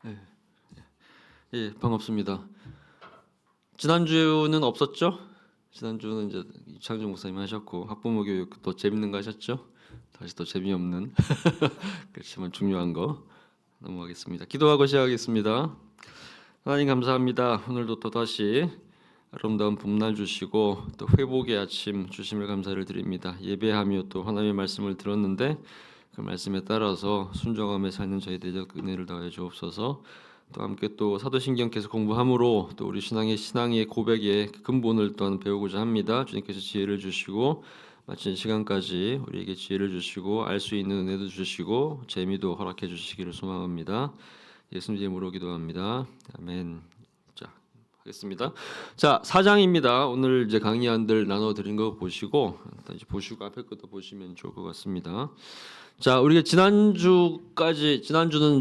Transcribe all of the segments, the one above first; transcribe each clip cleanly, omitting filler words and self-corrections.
예, 예, 반갑습니다. 지난주는 없었죠? 지난주는 이제 이창준 목사님 하셨고 학부모 교육 또 재밌는 거 하셨죠? 다시 또 재미없는 그렇지만 중요한 거 넘어가겠습니다. 기도하고 시작하겠습니다. 하나님 감사합니다. 오늘도 또 다시 아름다운 봄날 주시고 또 회복의 아침 주심을 감사를 드립니다. 예배하며 또 하나님의 말씀을 들었는데 그 말씀에 따라서 순종하며 사는 저희들의 은혜를 더해 주옵소서. 또 함께 또 사도신경 계속 공부함으로 또 우리 신앙의 고백의 근본을 또한 배우고자 합니다. 주님께서 지혜를 주시고 마친 시간까지 우리에게 지혜를 주시고 알 수 있는 은혜도 주시고 재미도 허락해 주시기를 소망합니다. 예수님 이름으로 기도합니다. 아멘. 자, 하겠습니다. 자, 4장입니다. 오늘 이제 강의안들 나눠 드린 거 보시고 이제 보시고 앞에 것도 보시면 좋을 것 같습니다. 자, 우리가 지난주는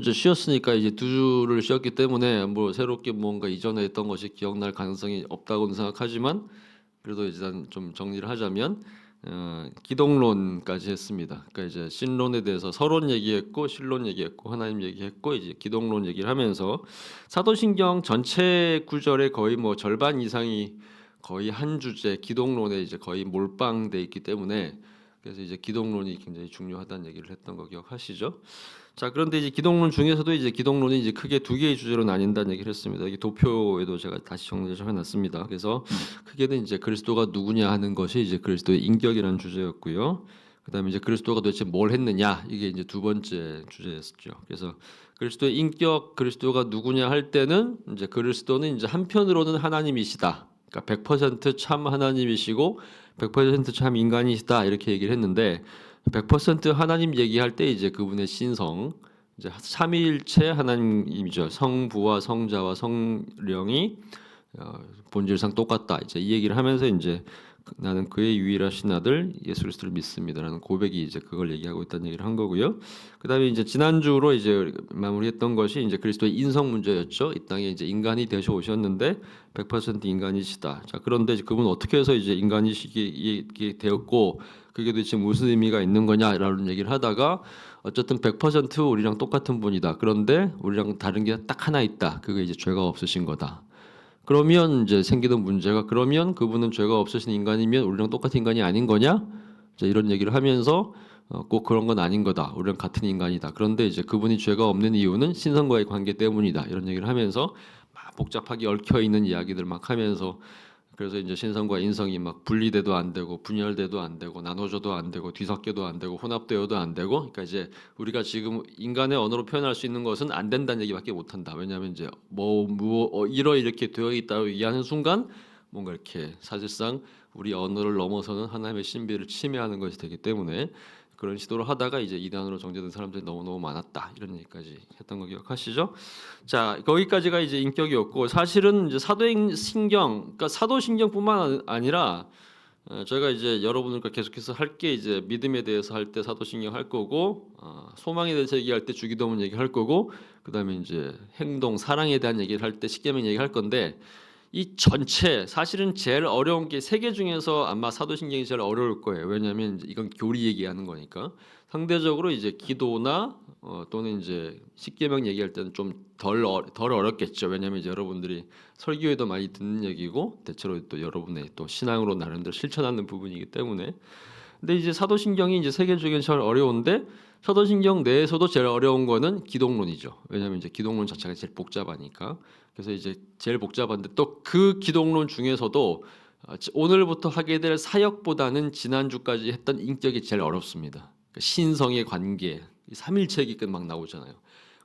이제 쉬었으니까 이제 두 주를 쉬었기 때문에 뭐 새롭게 뭔가 이전에 했던 것이 기억날 가능성이 없다고는 생각하지만 그래도 일단 좀 정리를 하자면 기독론까지 했습니다. 그러니까 이제 신론에 대해서 서론 얘기했고 신론 얘기했고 하나님 얘기했고 이제 기독론 얘기를 하면서 사도신경 전체 구절의 거의 뭐 절반 이상이 거의 한 주제 기독론에 이제 거의 몰빵돼 있기 때문에 그래서 이제 기독론이 굉장히 중요하다는 얘기를 했던 거 기억하시죠? 자, 그런데 이제 기독론 중에서도 이제 기독론이 이제 크게 두 개의 주제로 나뉜다는 얘기를 했습니다. 이게 도표에도 제가 다시 정리해서 해놨습니다. 그래서 크게는 이제 그리스도가 누구냐 하는 것이 이제 그리스도의 인격이라는 주제였고요. 그다음에 이제 그리스도가 도대체 뭘 했느냐 이게 이제 두 번째 주제였죠. 그래서 그리스도의 인격, 그리스도가 누구냐 할 때는 이제 그리스도는 이제 한편으로는 하나님이시다. 그러니까 100%참 하나님이시고 100%참 인간이시다 이렇게 얘기를 했는데 100% 하나님 얘기할 때 이제 그분의 신성 이제 삼위일체 하나님이죠. 성부와 성자와 성령이 본질상 똑같다. 이제 이 얘기를 하면서 이제 나는 그의 유일하신 아들 예수 그리스도를 믿습니다라는 고백이 이제 그걸 얘기하고 있다는 얘기를 한 거고요. 그다음에 이제 지난주로 이제 마무리했던 것이 이제 그리스도의 인성 문제였죠. 이 땅에 이제 인간이 되셔 오셨는데 100% 인간이시다. 자, 그런데 이제 그분 어떻게 해서 이제 인간이시게 되었고 그게 도대체 무슨 의미가 있는 거냐라는 얘기를 하다가 어쨌든 100% 우리랑 똑같은 분이다. 그런데 우리랑 다른 게 딱 하나 있다. 그게 이제 죄가 없으신 거다. 그러면 이제 생기는 문제가 그러면 그분은 죄가 없으신 인간이면 우리랑 똑같은 인간이 아닌 거냐? 이제 이런 얘기를 하면서 꼭 그런 건 아닌 거다. 우리랑 같은 인간이다. 그런데 이제 그분이 죄가 없는 이유는 신성과의 관계 때문이다. 이런 얘기를 하면서 막 복잡하게 얽혀 있는 이야기들 막 하면서 그래서 이제 신성과 인성이 막 분리돼도 안 되고 분열돼도 안 되고 나눠져도 안 되고 뒤섞여도 안 되고 혼합되어도 안 되고 그러니까 이제 우리가 지금 인간의 언어로 표현할 수 있는 것은 안 된다는 얘기밖에 못 한다. 왜냐하면 이제 이렇게 되어 있다고 얘기하는 순간 뭔가 이렇게 사실상 우리 언어를 넘어서는 하나님의 신비를 침해하는 것이 되기 때문에 그런 시도를 하다가 이제 이단으로 정죄된 사람들이 너무너무 많았다. 이런 얘기까지 했던 거 기억하시죠? 자, 거기까지가 이제 인격이었고 사실은 이제 사도신경, 그러니까 사도신경뿐만 아니라 저희가 이제 여러분들과 계속해서 할 게 이제 믿음에 대해서 할 때 사도신경 할 거고 소망에 대해서 얘기할 때 주기도문 얘기할 거고 그다음에 이제 행동, 사랑에 대한 얘기를 할 때 십계명 얘기할 건데 이 전체 사실은 제일 어려운 게 세 개 중에서 아마 사도신경이 제일 어려울 거예요. 왜냐하면 이건 교리 얘기하는 거니까 상대적으로 이제 기도나 또는 이제 십계명 얘기할 때는 좀 덜 어렵겠죠. 왜냐하면 이제 여러분들이 설교에도 많이 듣는 얘기고 대체로 또 여러분의 또 신앙으로 나름대로 실천하는 부분이기 때문에. 근데 이제 사도신경이 이제 세 개 중에 제일 어려운데 사도신경 내에서도 제일 어려운 거는 기독론이죠. 왜냐하면 이제 기독론 자체가 제일 복잡하니까. 그래서 이제 제일 복잡한데 또 그 기독론 중에서도 오늘부터 하게 될 사역보다는 지난주까지 했던 인격이 제일 어렵습니다. 그러니까 신성의 관계, 삼일체기 끝막 나오잖아요.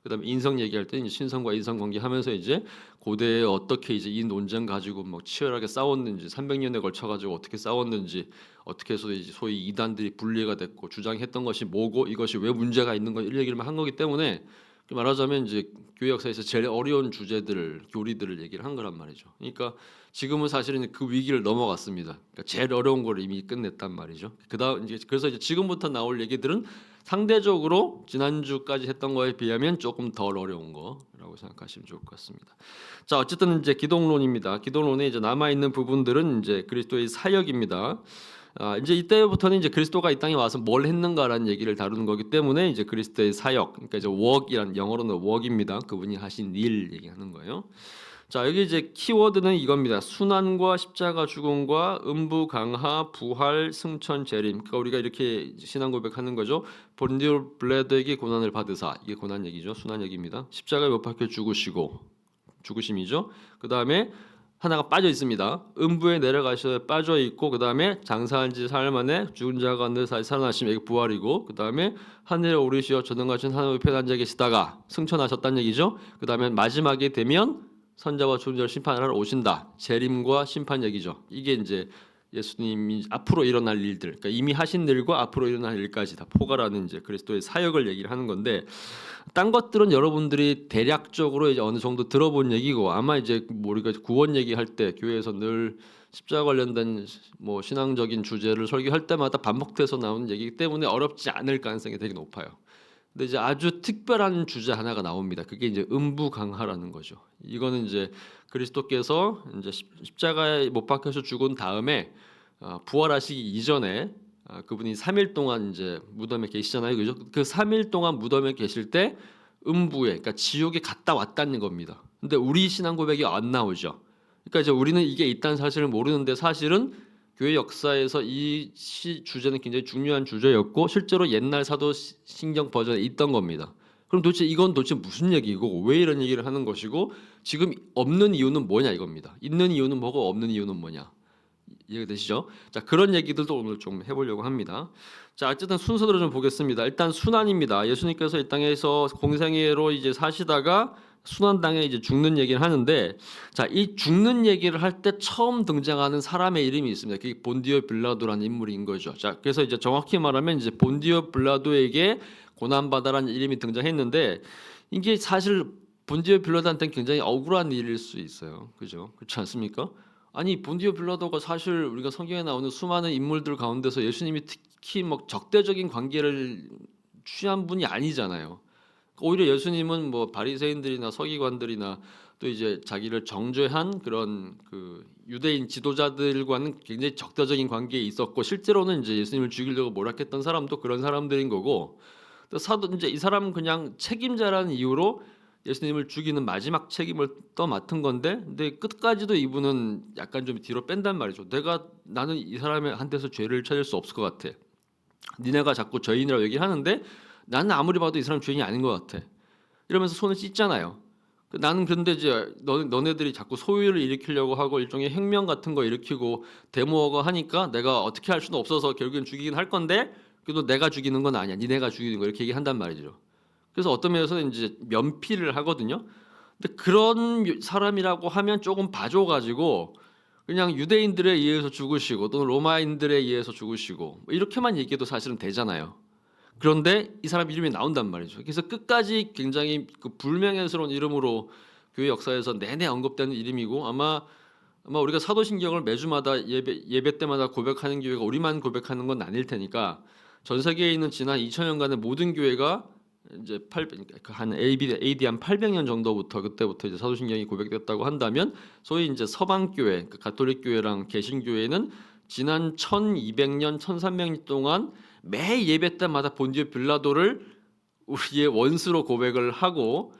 그다음에 인성 얘기할 때 신성과 인성 관계 하면서 이제 고대에 어떻게 이제 이 논쟁 가지고 막 치열하게 싸웠는지 300년에 걸쳐 가지고 어떻게 싸웠는지 어떻게 해서 이제 소위 이단들이 분리가 됐고 주장했던 것이 뭐고 이것이 왜 문제가 있는 거 이런 얘기를 한 거기 때문에 말하자면 이제 교회 역사에서 제일 어려운 주제들을 교리들을 얘기를 한 거란 말이죠. 그러니까 지금은 사실은 그 위기를 넘어갔습니다. 그러니까 제일 어려운 걸 이미 끝냈단 말이죠. 그다음 이제 그래서 이제 지금부터 나올 얘기들은 상대적으로 지난주까지 했던 거에 비하면 조금 덜 어려운 거라고 생각하시면 좋을 것 같습니다. 자, 어쨌든 이제 기독론입니다. 기독론에 이제 남아 있는 부분들은 이제 그리스도의 사역입니다. 이제 이때부터는 이제 그리스도가 이 땅에 와서 뭘 했는가라는 얘기를 다루는 거기 때문에 이제 그리스도의 사역, 그러니까 이제 work이란 영어로는 work입니다. 그분이 하신 일 얘기하는 거예요. 자, 여기 이제 키워드는 이겁니다. 순환과 십자가 죽음과 음부 강하 부활 승천 재림. 그러니까 우리가 이렇게 신앙 고백하는 거죠. 본디오 블레드에게 고난을 받으사, 이게 고난 얘기죠. 순환 얘기입니다. 십자가에 못 박혀 죽으시고, 죽으심이죠. 그 다음에 하나가 빠져 있습니다. 음부에 내려가셔 빠져 있고, 그 다음에 장사한 지 사흘 만에 죽은 자가 늘 다시 살아나심, 이게 부활이고, 그 다음에 하늘에 오르시어 전능하신 하나님의 편에 앉아 계시다가 승천하셨다는 얘기죠. 그 다음에 마지막에 되면 선자와 죽은 자를 심판하러 오신다. 재림과 심판 얘기죠. 이게 이제 예수님이 앞으로 일어날 일들, 그러니까 이미 하신 일과 앞으로 일어날 일까지 다 포괄하는 이제 그리스도의 사역을 얘기를 하는 건데, 딴 것들은 여러분들이 대략적으로 이제 어느 정도 들어본 얘기고, 아마 이제 뭐 우리가 구원 얘기할 때 교회에서 늘 십자가 관련된 뭐 신앙적인 주제를 설교할 때마다 반복돼서 나오는 얘기이기 때문에 어렵지 않을 가능성이 되게 높아요. 근데 이제 아주 특별한 주제 하나가 나옵니다. 그게 이제 음부강하라는 거죠. 이거는 이제 그리스도께서 이제 십자가에 못 박혀서 죽은 다음에 부활하시기 이전에 그분이 3일 동안 이제 무덤에 계시잖아요, 그죠? 그 3일 동안 무덤에 계실 때 음부에, 그러니까 지옥에 갔다 왔다는 겁니다. 근데 우리 신앙 고백이 안 나오죠. 그러니까 이제 우리는 이게 있다는 사실을 모르는데, 사실은 교회 역사에서 이 주제는 굉장히 중요한 주제였고 실제로 옛날 사도신경 버전에 있던 겁니다. 그럼 도대체 이건 도대체 무슨 얘기고 왜 이런 얘기를 하는 것이고 지금 없는 이유는 뭐냐 이겁니다. 있는 이유는 뭐고 없는 이유는 뭐냐. 이해가 되시죠? 자, 그런 얘기들도 오늘 좀 해보려고 합니다. 자, 어쨌든 순서대로 좀 보겠습니다. 일단 순환입니다. 예수님께서 이 땅에서 공생애로 이제 사시다가 순환당에 이제 죽는 얘기를 하는데, 자, 이 죽는 얘기를 할 때 처음 등장하는 사람의 이름이 있습니다. 그게 본디오 빌라도라는 인물인 거죠. 자, 그래서 이제 정확히 말하면 이제 본디오 빌라도에게 고난받아라는 이름이 등장했는데, 이게 사실 본디오 빌라도한테는 굉장히 억울한 일일 수 있어요. 그죠? 그렇지 않습니까? 아니, 본디오 빌라도가 사실 우리가 성경에 나오는 수많은 인물들 가운데서 예수님이 특히 뭐 적대적인 관계를 취한 분이 아니잖아요. 오히려 예수님은 뭐 바리새인들이나 서기관들이나 또 이제 자기를 정죄한 그런 그 유대인 지도자들과는 굉장히 적대적인 관계에 있었고, 실제로는 이제 예수님을 죽이려고 몰락했던 사람도 그런 사람들인 거고, 또 사도 이제 이 사람은 그냥 책임자라는 이유로 예수님을 죽이는 마지막 책임을 떠맡은 건데, 근데 끝까지도 이분은 약간 좀 뒤로 뺀단 말이죠. 나는 이 사람한테서 죄를 찾을 수 없을 것 같아. 니네가 자꾸 죄인이라고 얘기하는데 나는 아무리 봐도 이 사람 죄인이 아닌 것 같아. 이러면서 손을 씻잖아요. 나는 그런데 이제 너네들이 자꾸 소유를 일으키려고 하고 일종의 혁명 같은 거 일으키고 데모하고 하니까 내가 어떻게 할 수는 없어서 결국엔 죽이긴 할 건데, 그래도 내가 죽이는 건 아니야. 니네가 죽이는 거, 이렇게 얘기한단 말이죠. 그래서 어떤 면에서는 이제 면피를 하거든요. 근데 그런 사람이라고 하면 조금 봐줘가지고 그냥 유대인들에 의해서 죽으시고 또는 로마인들에 의해서 죽으시고 뭐 이렇게만 얘기해도 사실은 되잖아요. 그런데 이 사람 이름이 나온단 말이죠. 그래서 끝까지 굉장히 그 불명예스러운 이름으로 교회 역사에서 내내 언급되는 이름이고, 아마 우리가 사도신경을 매주마다 예배 때마다 고백하는 교회가 우리만 고백하는 건 아닐 테니까 전 세계에 있는 지난 2000년간의 모든 교회가 이제 한 AD 한 800년 정도부터, 그때부터 이제 사도신경이 고백됐다고 한다면, 소위 이제 서방 교회, 가톨릭 교회랑 개신교회는 지난 1200년, 1300년 동안 매 예배 때마다 본디오 빌라도를 우리의 원수로 고백을 하고,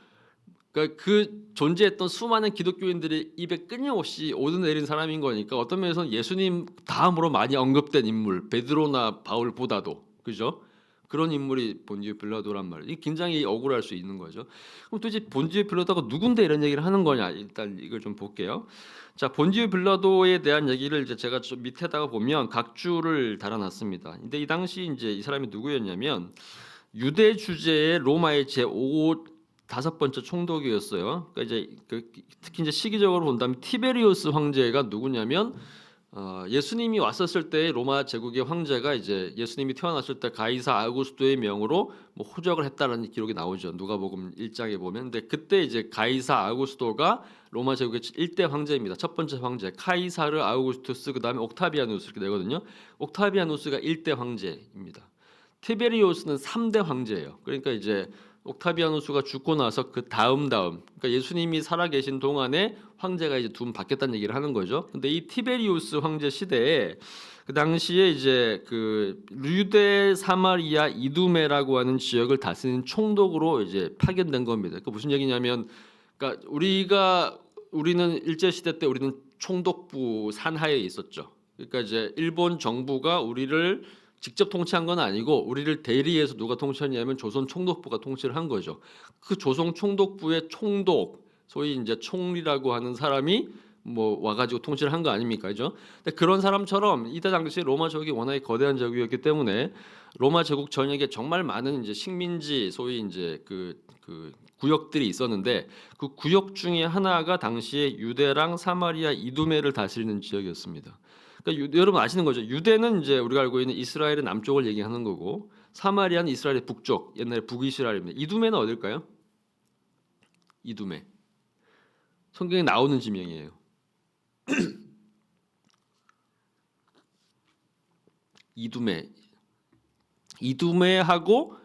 그러니까 그 존재했던 수많은 기독교인들의 입에 끊임없이 오르내린 사람인 거니까 어떤 면에서는 예수님 다음으로 많이 언급된 인물, 베드로나 바울보다도, 그죠? 그런 인물이 본디오 빌라도란 말이에요. 이 굉장히 억울할 수 있는 거죠. 그럼 도대체 본디오 빌라도가 누군데 이런 얘기를 하는 거냐? 일단 이걸 좀 볼게요. 자, 본디오 빌라도에 대한 얘기를 이제 제가 좀 밑에다가 보면 각주를 달아놨습니다. 근데 이 당시 이제 이 사람이 누구였냐면 유대 주제의 로마의 제5 다섯 번째 총독이었어요. 그러니까 이제 특히 이제 시기적으로 본다면 티베리우스 황제가 누구냐면 예수님이 왔었을 때 로마 제국의 황제가 이제 예수님이 태어났을 때 가이사 아우구스토의 명으로 뭐 호적을 했다라는 기록이 나오죠. 누가복음 1장에 보면. 근데 그때 이제 가이사 아우구스토가 로마 제국의 1대 황제입니다. 첫 번째 황제 카이사르 아우구스투스, 그다음에 옥타비아누스 이렇게 되거든요. 옥타비아누스가 1대 황제입니다. 티베리우스는 3대 황제예요. 그러니까 이제 옥타비아누스가 죽고 나서 그 다음 그러니까 예수님이 살아계신 동안에 황제가 이제 두 분 바뀌었다는 얘기를 하는 거죠. 근데 이 티베리우스 황제 시대에 그 당시에 이제 그 유대, 사마리아, 이두메라고 하는 지역을 다스리는 총독으로 이제 파견된 겁니다. 그 무슨 얘기냐면, 그러니까 우리는 일제 시대 때 우리는 총독부 산하에 있었죠. 그러니까 이제 일본 정부가 우리를 직접 통치한 건 아니고 우리를 대리해서 누가 통치했냐면 조선 총독부가 통치를 한 거죠. 그 조선 총독부의 총독, 소위 이제 총리라고 하는 사람이 뭐 와가지고 통치를 한 거 아닙니까, 그죠? 근데 그런 사람처럼 이때 당시 로마 제국이 워낙에 거대한 제국이었기 때문에 로마 제국 전역에 정말 많은 이제 식민지, 소위 이제 그 구역들이 있었는데 그 구역 중에 하나가 당시에 유대랑 사마리아, 이두메를 다스리는 지역이었습니다. 그러니까 여러분 아시는 거죠? 유대는 이제 우리가 알고 있는 이스라엘의 남쪽을 얘기하는 거고 사마리아는 이스라엘의 북쪽, 옛날에 북이스라엘입니다. 이두메는 어딜까요? 이두메. 성경에 나오는 지명이에요. 이두메하고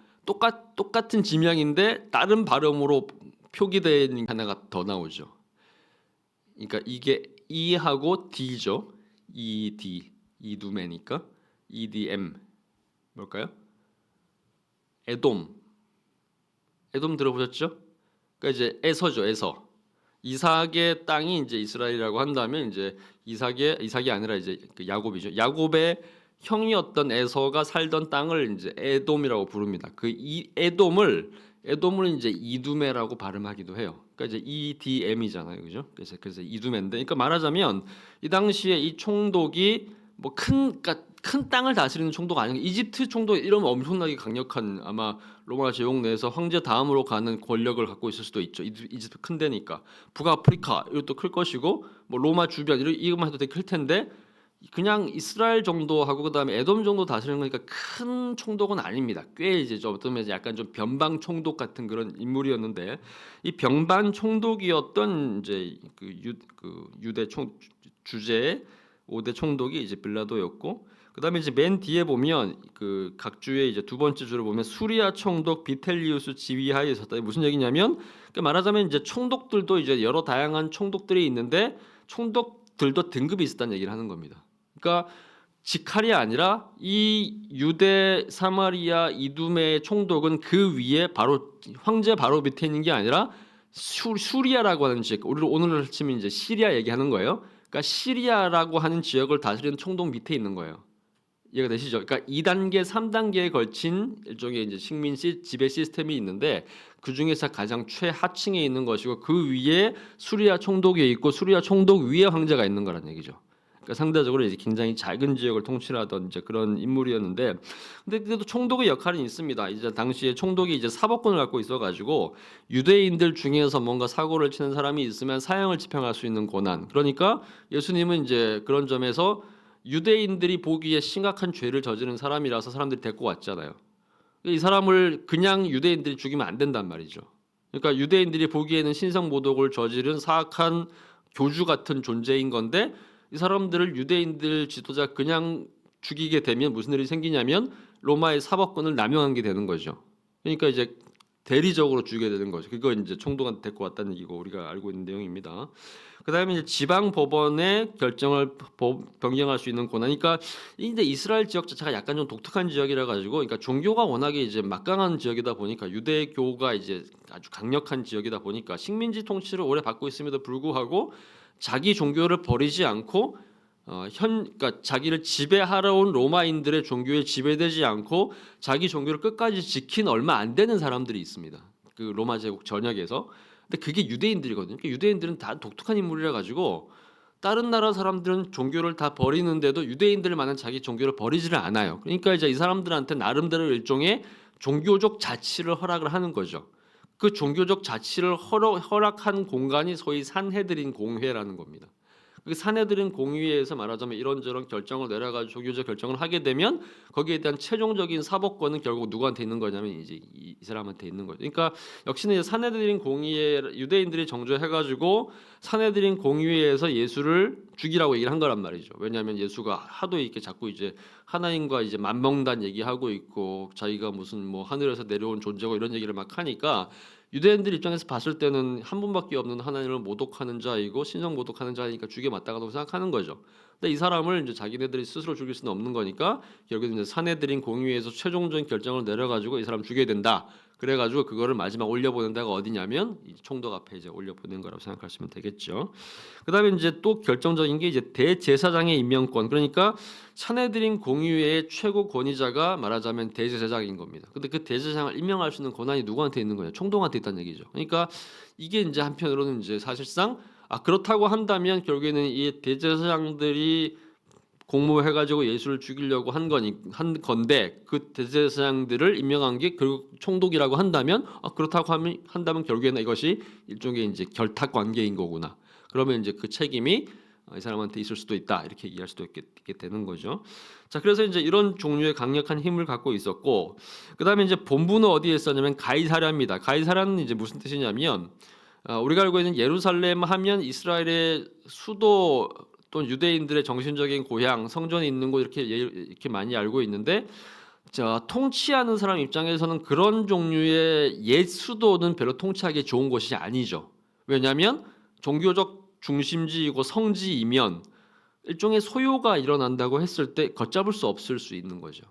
똑같은 지명인데 다른 발음으로 표기된 하나가 더 나오죠. 그러니까 이게 E하고 D죠. ED, 이두메니까 EDM 뭘까요? 에돔 들어보셨죠? 그러니까 이제 에서죠, 에서. 이삭의 땅이 이제 이스라엘이라고 한다면 이제 이삭이 아니라 이제 그 야곱이죠. 야곱의 형이었던 에서가 살던 땅을 이제 에돔이라고 부릅니다. 그 이 에돔을 이제 이두메라고 발음하기도 해요. 그러니까 이제 EDM이잖아요, 그죠? 그래서 이두메인데, 그러니까 말하자면 이 당시에 이 총독이 뭐 큰 땅을 다스리는 총독 아니고 이집트 총독 이러면 엄청나게 강력한 아마 로마 제국 내에서 황제 다음으로 가는 권력을 갖고 있을 수도 있죠. 이집트 큰 데니까 북아프리카 이것도 클 것이고 뭐 로마 주변 이것만 해도 되게 클 텐데 그냥 이스라엘 정도 하고 그다음에 에돔 정도 다스리는 거니까 큰 총독은 아닙니다. 꽤 이제 좀 어떤 면에서 약간 좀 변방 총독 같은 그런 인물이었는데 이 변방 총독이었던 이제 그 유대 주제의 5대 총독이 이제 빌라도였고 그다음에 이제 맨 뒤에 보면 그 각 주의 이제 두 번째 주를 보면 수리아 총독 비텔리우스 지휘하에 있었다. 무슨 얘기냐면 그러니까 말하자면 이제 총독들도 이제 여러 다양한 총독들이 있는데 총독들도 등급이 있었다는 얘기를 하는 겁니다. 그러니까 직할이 아니라 이 유대, 사마리아, 이두메의 총독은 그 위에 바로 황제 바로 밑에 있는 게 아니라 수리아라고 하는 지역, 우리를 오늘날 치면 이제 시리아 얘기하는 거예요. 그러니까 시리아라고 하는 지역을 다스리는 총독 밑에 있는 거예요. 이해가 되시죠? 그러니까 2단계, 3단계에 걸친 일종의 이제 식민 지배 시스템이 있는데 그 중에서 가장 최하층에 있는 것이고 그 위에 수리아 총독이 있고 수리아 총독 위에 황제가 있는 거란 얘기죠. 그러니까 상대적으로 이제 굉장히 작은 지역을 통치하던 이제 그런 인물이었는데, 근데 그래도 총독의 역할은 있습니다. 이제 당시에 총독이 이제 사법권을 갖고 있어가지고 유대인들 중에서 뭔가 사고를 치는 사람이 있으면 사형을 집행할 수 있는 권한. 그러니까 예수님은 이제 그런 점에서 유대인들이 보기에 심각한 죄를 저지른 사람이라서 사람들이 데리고 왔잖아요. 이 사람을 그냥 유대인들이 죽이면 안 된단 말이죠. 그러니까 유대인들이 보기에는 신성모독을 저지른 사악한 교주 같은 존재인 건데 이 사람들을 유대인들 지도자 그냥 죽이게 되면 무슨 일이 생기냐면 로마의 사법권을 남용한 게 되는 거죠. 그러니까 이제 대리적으로 죽이게 되는 거죠. 그거 이제 총독한테 데리고 왔다는 얘기고 우리가 알고 있는 내용입니다. 그다음에 이제 지방 법원의 결정을 변경할 수 있는 권한. 그러니까 이제 이스라엘 지역 자체가 약간 좀 독특한 지역이라 가지고, 그러니까 종교가 워낙에 이제 막강한 지역이다 보니까 유대교가 이제 아주 강력한 지역이다 보니까 식민지 통치를 오래 받고 있음에도 불구하고 자기 종교를 버리지 않고 그러니까 자기를 지배하러 온 로마인들의 종교에 지배되지 않고 자기 종교를 끝까지 지킨 얼마 안 되는 사람들이 있습니다. 그 로마 제국 전역에서. 근데 그게 유대인들이거든요. 그러니까 유대인들은 다 독특한 인물이라 가지고 다른 나라 사람들은 종교를 다 버리는데도 유대인들만은 자기 종교를 버리지를 않아요. 그러니까 이제 이 사람들한테 나름대로 일종의 종교적 자치를 허락을 하는 거죠. 그 종교적 자치를 허락한 공간이 소위 산헤드린 공회라는 겁니다. 그 산헤드린 공의회에서 말하자면 이런저런 결정을 내려가지고 종교적 결정을 하게 되면 거기에 대한 최종적인 사법권은 결국 누구한테 있는 거냐면 이제 이 사람한테 있는 거죠. 그러니까 역시나 이제 산헤드린 공의회 유대인들이 정조해가지고 산헤드린 공의회에서 예수를 죽이라고 얘기를 한 거란 말이죠. 왜냐하면 예수가 하도 이렇게 자꾸 이제 하나님과 이제 만명단 얘기하고 있고 자기가 무슨 뭐 하늘에서 내려온 존재고 이런 얘기를 막 하니까 유대인들 입장에서 봤을 때는 한 분밖에 없는 하나님을 모독하는 자이고 신성 모독하는 자이니까 죽여 마땅하다고 생각하는 거죠. 근데 이 사람을 이제 자기네들이 스스로 죽일 수는 없는 거니까 결국에 이제 사내들인 공의회에서 최종적인 결정을 내려가지고 이 사람 죽여야 된다. 그래가지고 그거를 마지막 올려보낸 데가 어디냐면 이 총독 앞에 이제 올려보낸 거라고 생각하시면 되겠죠. 그다음에 이제 또 결정적인 게 이제 대제사장의 임명권. 그러니까 사내들인 공의회의 최고 권위자가 말하자면 대제사장인 겁니다. 근데 그 대제사장을 임명할 수 있는 권한이 누구한테 있는 거냐? 총독한테 있다는 얘기죠. 그러니까 이게 이제 한편으로는 이제 사실상 그렇다고 한다면 결국에는 이 대제사장들이 공모해가지고 예수를 죽이려고 한 건데 그 대제사장들을 임명한 게 결국 총독이라고 한다면 그렇다고 한다면 결국에는 이것이 일종의 이제 결탁 관계인 거구나. 그러면 이제 그 책임이 이 사람한테 있을 수도 있다 이렇게 이해할 수도 있게 되는 거죠. 자, 그래서 이제 이런 종류의 강력한 힘을 갖고 있었고, 그 다음에 이제 본부는 어디에 있었냐면 가이사랴입니다. 가이사랴는 이제 무슨 뜻이냐면 우리가 알고 있는 예루살렘 하면 이스라엘의 수도 또 유대인들의 정신적인 고향, 성전이 있는 곳 이렇게 많이 알고 있는데, 자, 통치하는 사람 입장에서는 그런 종류의 옛 수도는 별로 통치하기 좋은 곳이 아니죠. 왜냐하면 종교적 중심지이고 성지이면 일종의 소요가 일어난다고 했을 때 걷잡을 수 없을 수 있는 거죠.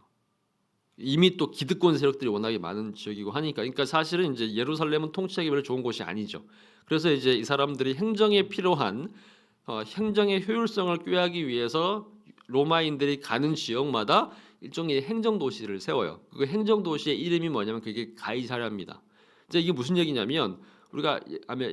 이미 또 기득권 세력들이 워낙에 많은 지역이고 하니까, 그러니까 사실은 이제 예루살렘은 통치하기 별로 좋은 곳이 아니죠. 그래서 이제 이 사람들이 행정에 필요한 행정의 효율성을 꾀하기 위해서 로마인들이 가는 지역마다 일종의 행정 도시를 세워요. 그 행정 도시의 이름이 뭐냐면 그게 가이사랴입니다. 이제 이게 무슨 얘기냐면 우리가 아마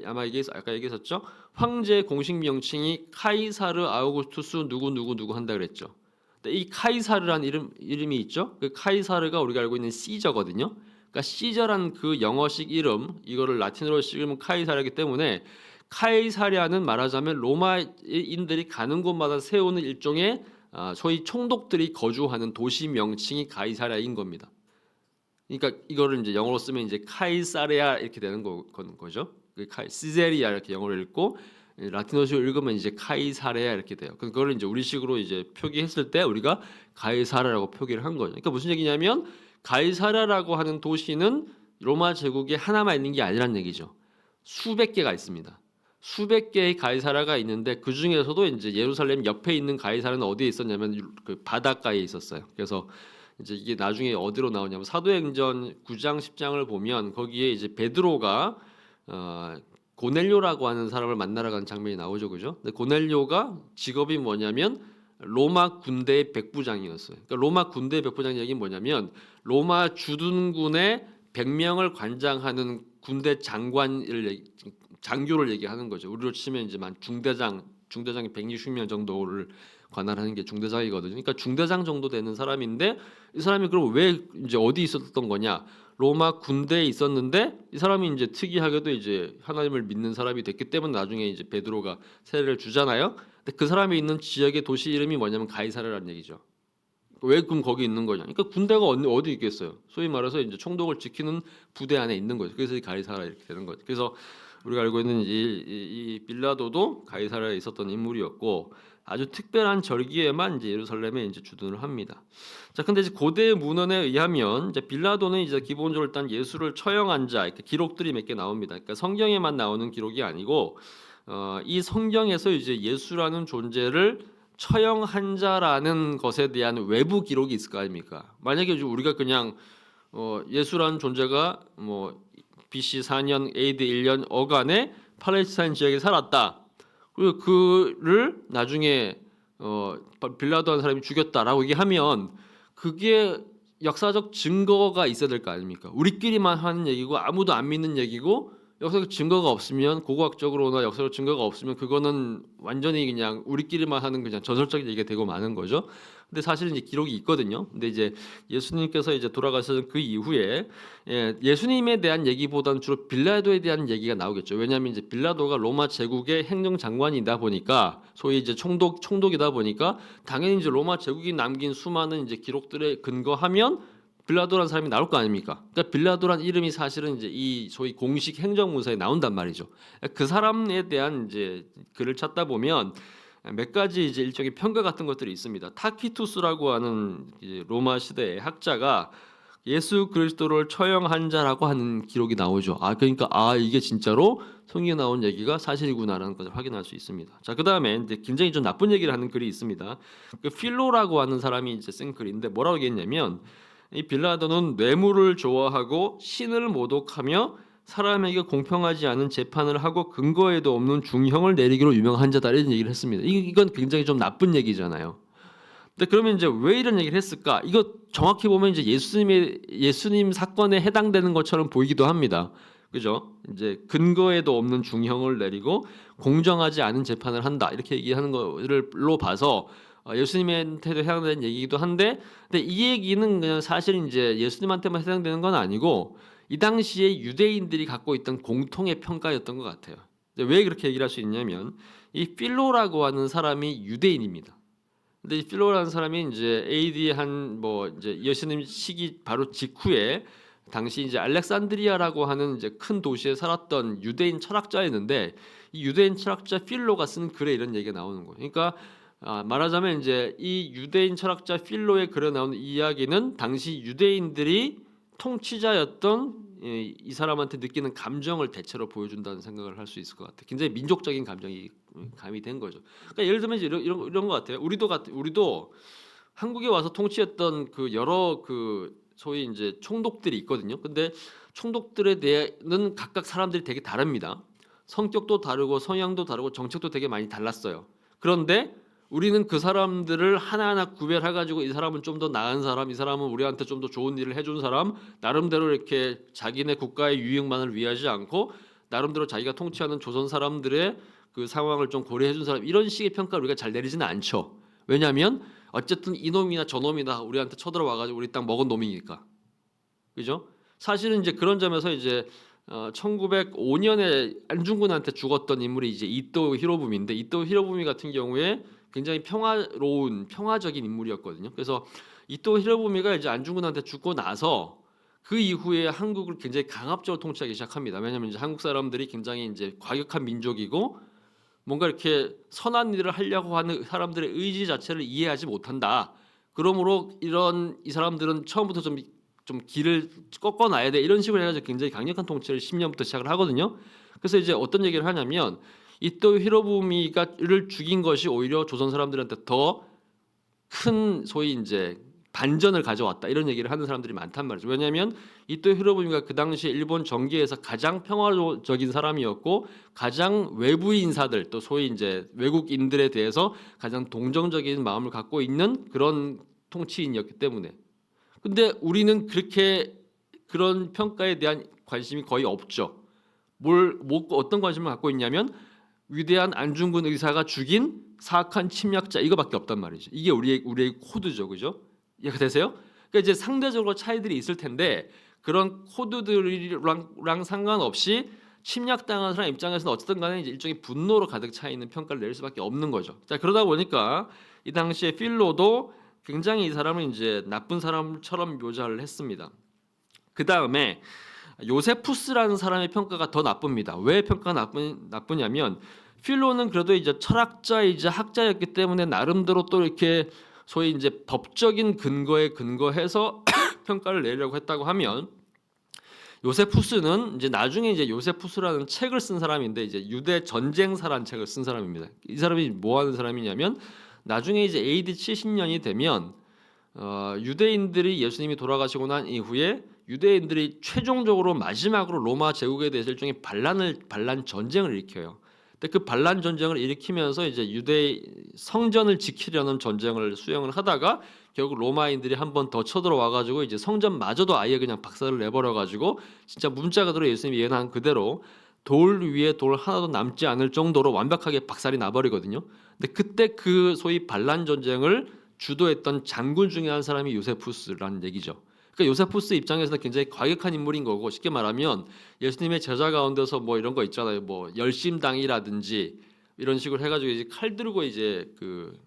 아까 얘기했었죠. 황제 공식 명칭이 카이사르 아우구스투스 누구 누구 누구 한다 그랬죠. 근데 이 카이사르라는 이름이 있죠. 그 카이사르가 우리가 알고 있는 시저거든요. 그러니까 시저란 그 영어식 이름 이거를 라틴어로 읽으면 카이사르이기 때문에 카이사랴는 말하자면 로마인들이 가는 곳마다 세우는 일종의 소위 총독들이 거주하는 도시 명칭이 가이사랴인 겁니다. 그러니까 이거를 이제 영어로 쓰면 이제 카이사레아 이렇게 되는 거죠. 시제리아 이렇게 영어로 읽고 라틴어식으로 읽으면 이제 카이사레아 이렇게 돼요. 그거를 이제 우리식으로 이제 표기했을 때 우리가 가이사라라고 표기를 한 거죠. 그러니까 무슨 얘기냐면 가이사라라고 하는 도시는 로마 제국에 하나만 있는 게 아니란 얘기죠. 수백 개가 있습니다. 수백 개의 가이사라가 있는데 그 중에서도 이제 예루살렘 옆에 있는 가이사라는 어디에 있었냐면 그 바닷가에 있었어요. 그래서 이제 이게 나중에 어디로 나오냐면 사도행전 9장 10장을 보면 거기에 이제 베드로가 고넬료라고 하는 사람을 만나러 가는 장면이 나오죠, 그죠? 근데 고넬료가 직업이 뭐냐면 로마 군대의 백부장이었어요. 그러니까 로마 군대 백부장 얘기는 뭐냐면 로마 주둔군의 100명을 관장하는 군대 장교를 얘기하는 거죠. 우리로 치면 이제 중대장이 160명 정도를 관할하는 게 중대장이거든요. 그러니까 중대장 정도 되는 사람인데 이 사람이 그럼 왜 이제 어디 있었던 거냐? 로마 군대에 있었는데 이 사람이 이제 특이하게도 이제 하나님을 믿는 사람이 됐기 때문에 나중에 이제 베드로가 세례를 주잖아요. 근데 그 사람이 있는 지역의 도시 이름이 뭐냐면 가이사랴라는 얘기죠. 왜 그럼 거기 있는 거냐? 그러니까 군대가 어디 있겠어요? 소위 말해서 이제 총독을 지키는 부대 안에 있는 거죠. 그래서 가이사랴 이렇게 되는 거죠. 그래서 우리가 알고 있는 이 빌라도도 가이사랴에 있었던 인물이었고 아주 특별한 절기에만 이제 예루살렘에 이제 주둔을 합니다. 자, 근데 이제 고대 문헌에 의하면 이제 빌라도는 이제 기본적으로 일단 예수를 처형한 자 이렇게 기록들이 몇 개 나옵니다. 그러니까 성경에만 나오는 기록이 아니고 이 성경에서 이제 예수라는 존재를 처형한 자라는 것에 대한 외부 기록이 있을 거 아닙니까? 만약에 우리가 그냥 예수라는 존재가 뭐 BC 4년, AD 1년 어간에 팔레스타인 지역에 살았다. 그리고 그를 나중에 빌라도라는 사람이 죽였다라고 얘기하면 그게 역사적 증거가 있어야 될 거 아닙니까? 우리끼리만 하는 얘기고 아무도 안 믿는 얘기고 역사적 증거가 없으면 고고학적으로나 역사적 증거가 없으면 그거는 완전히 그냥 우리끼리만 하는 그냥 전설적인 얘기가 되고 마는 거죠. 근데 사실은 이제 기록이 있거든요. 근데 이제 예수님께서 이제 돌아가시는 그 이후에 예수님에 대한 얘기보다는 주로 빌라도에 대한 얘기가 나오겠죠. 왜냐하면 이제 빌라도가 로마 제국의 행정장관이다 보니까 소위 이제 총독이다 보니까 당연히 이제 로마 제국이 남긴 수많은 이제 기록들에 근거하면 빌라도라는 사람이 나올 거 아닙니까? 그러니까 빌라도라는 이름이 사실은 이제 이 소위 공식 행정문서에 나온단 말이죠. 그 사람에 대한 이제 글을 찾다 보면 몇 가지 이제 일종의 평가 같은 것들이 있습니다. 타키투스라고 하는 이제 로마 시대의 학자가 예수 그리스도를 처형한 자라고 하는 기록이 나오죠. 그러니까 이게 진짜로 성경에 나온 얘기가 사실이구나라는 것을 확인할 수 있습니다. 자, 그다음에 이제 굉장히 좀 나쁜 얘기를 하는 글이 있습니다. 그 필로라고 하는 사람이 이제 쓴 글인데 뭐라고 얘기했냐면 이 빌라도는 뇌물을 좋아하고 신을 모독하며 사람에게 공평하지 않은 재판을 하고 근거에도 없는 중형을 내리기로 유명한 자다 이런 얘기를 했습니다. 이건 굉장히 좀 나쁜 얘기잖아요. 근데 그러면 이제 왜 이런 얘기를 했을까? 이거 정확히 보면 이제 예수님 사건에 해당되는 것처럼 보이기도 합니다. 그죠? 이제 근거에도 없는 중형을 내리고 공정하지 않은 재판을 한다 이렇게 얘기하는 거를로 봐서 예수님한테도 해당되는 얘기이기도 한데, 근데 이 얘기는 그냥 사실 이제 예수님한테만 해당되는 건 아니고 이 당시에 유대인들이 갖고 있던 공통의 평가였던 것 같아요. 왜 그렇게 얘기를 할 수 있냐면 이 필로라고 하는 사람이 유대인입니다. 근데 이 필로라는 사람이 이제 AD 한 뭐 이제 예수님 시기 바로 직후에 당시 이제 알렉산드리아라고 하는 이제 큰 도시에 살았던 유대인 철학자였는데, 이 유대인 철학자 필로가 쓴 글에 이런 얘기가 나오는 거예요. 그러니까 말하자면 이제 이 유대인 철학자 필로의 글에 나오는 이야기는 당시 유대인들이 통치자였던 이 사람한테 느끼는 감정을 대체로 보여준다는 생각을 할 수 있을 것 같아요. 굉장히 민족적인 감정이 가미된 거죠. 그러니까 예를 들면 이런 것 같아요. 우리도 한국에 와서 통치했던 그 여러 그 소위 이제 총독들이 있거든요. 근데 총독들에 대해는 각각 사람들이 되게 다릅니다. 성격도 다르고 성향도 다르고 정책도 되게 많이 달랐어요. 그런데 우리는 그 사람들을 하나하나 구별해 가지고 이 사람은 좀 더 나은 사람, 이 사람은 우리한테 좀 더 좋은 일을 해준 사람, 나름대로 이렇게 자기네 국가의 유익만을 위하지 않고 나름대로 자기가 통치하는 조선 사람들의 그 상황을 좀 고려해 준 사람, 이런 식의 평가를 우리가 잘 내리지는 않죠. 왜냐하면 어쨌든 이놈이나 저놈이나 우리한테 쳐들어와 가지고 우리 땅 먹은 놈이니까. 그죠? 사실은 이제 그런 점에서 이제 1905년에 안중근한테 죽었던 인물이 이제 이토 히로부미인데, 이토 히로부미 같은 경우에 굉장히 평화적인 인물이었거든요. 그래서 이토 히로부미가 이제 안중근한테 죽고 나서 그 이후에 한국을 굉장히 강압적으로 통치하기 시작합니다. 왜냐하면 이제 한국 사람들이 굉장히 이제 과격한 민족이고 뭔가 이렇게 선한 일을 하려고 하는 사람들의 의지 자체를 이해하지 못한다. 그러므로 이 사람들은 처음부터 좀 길을 꺾어놔야 돼, 이런 식으로 해가지고 굉장히 강력한 통치를 10년부터 시작을 하거든요. 그래서 이제 어떤 얘기를 하냐면 이토 히로부미가를 죽인 것이 오히려 조선 사람들한테 더 큰 소위 이제 반전을 가져왔다, 이런 얘기를 하는 사람들이 많단 말이죠. 왜냐하면 이토 히로부미가 그 당시에 일본 정계에서 가장 평화적인 사람이었고 가장 외부 인사들 또 소위 이제 외국인들에 대해서 가장 동정적인 마음을 갖고 있는 그런 통치인이었기 때문에. 근데 우리는 그런 평가에 대한 관심이 거의 없죠. 어떤 관심을 갖고 있냐면 위대한 안중근 의사가 죽인 사악한 침략자, 이거밖에 없단 말이죠. 이게 우리의 코드죠, 그죠? 이해가 되세요? 그러니까 이제 상대적으로 차이들이 있을 텐데 그런 코드들이랑 상관없이 침략당한 사람 입장에서는 어쨌든 간에 이제 일종의 분노로 가득 차 있는 평가를 내릴 수밖에 없는 거죠. 자, 그러다 보니까 이 당시에 필로도 굉장히 이 사람을 이제 나쁜 사람처럼 묘사를 했습니다. 그 다음에 요세푸스라는 사람의 평가가 더 나쁩니다. 왜 평가가 나쁘냐면 필로는 그래도 이제 철학자이자 학자였기 때문에 나름대로 또 이렇게 소위 이제 법적인 근거에 근거해서 평가를 내려고 했다고 하면, 요세푸스는 이제 나중에 이제 요세푸스라는 책을 쓴 사람인데 이제 유대 전쟁사라는 책을 쓴 사람입니다. 이 사람이 뭐 하는 사람이냐면 나중에 이제 AD 70년이 되면 유대인들이 예수님이 돌아가시고 난 이후에 유대인들이 최종적으로 마지막으로 로마 제국에 대해서 일종의 반란 전쟁을 일으켜요. 근데 그 반란 전쟁을 일으키면서 이제 유대 성전을 지키려는 전쟁을 수행을 하다가 결국 로마인들이 한 번 더 쳐들어와 가지고 이제 성전마저도 아예 그냥 박살을 내버려 가지고 진짜 문자 그대로 예수님이 예언한 그대로 돌 위에 돌 하나도 남지 않을 정도로 완벽하게 박살이 나버리거든요. 근데 그때 그 소위 반란 전쟁을 주도했던 장군 중에 한 사람이 요세푸스라는 얘기죠. 그러니까 요세푸스 입장에서는 굉장히 과격한 인물인 거고, 쉽게 말하면 예수님의 제자 가운데서 뭐 이런 거 있잖아요. 뭐 열심당이라든지 이런 식으로 해가지고 이제 칼 들고 이제 그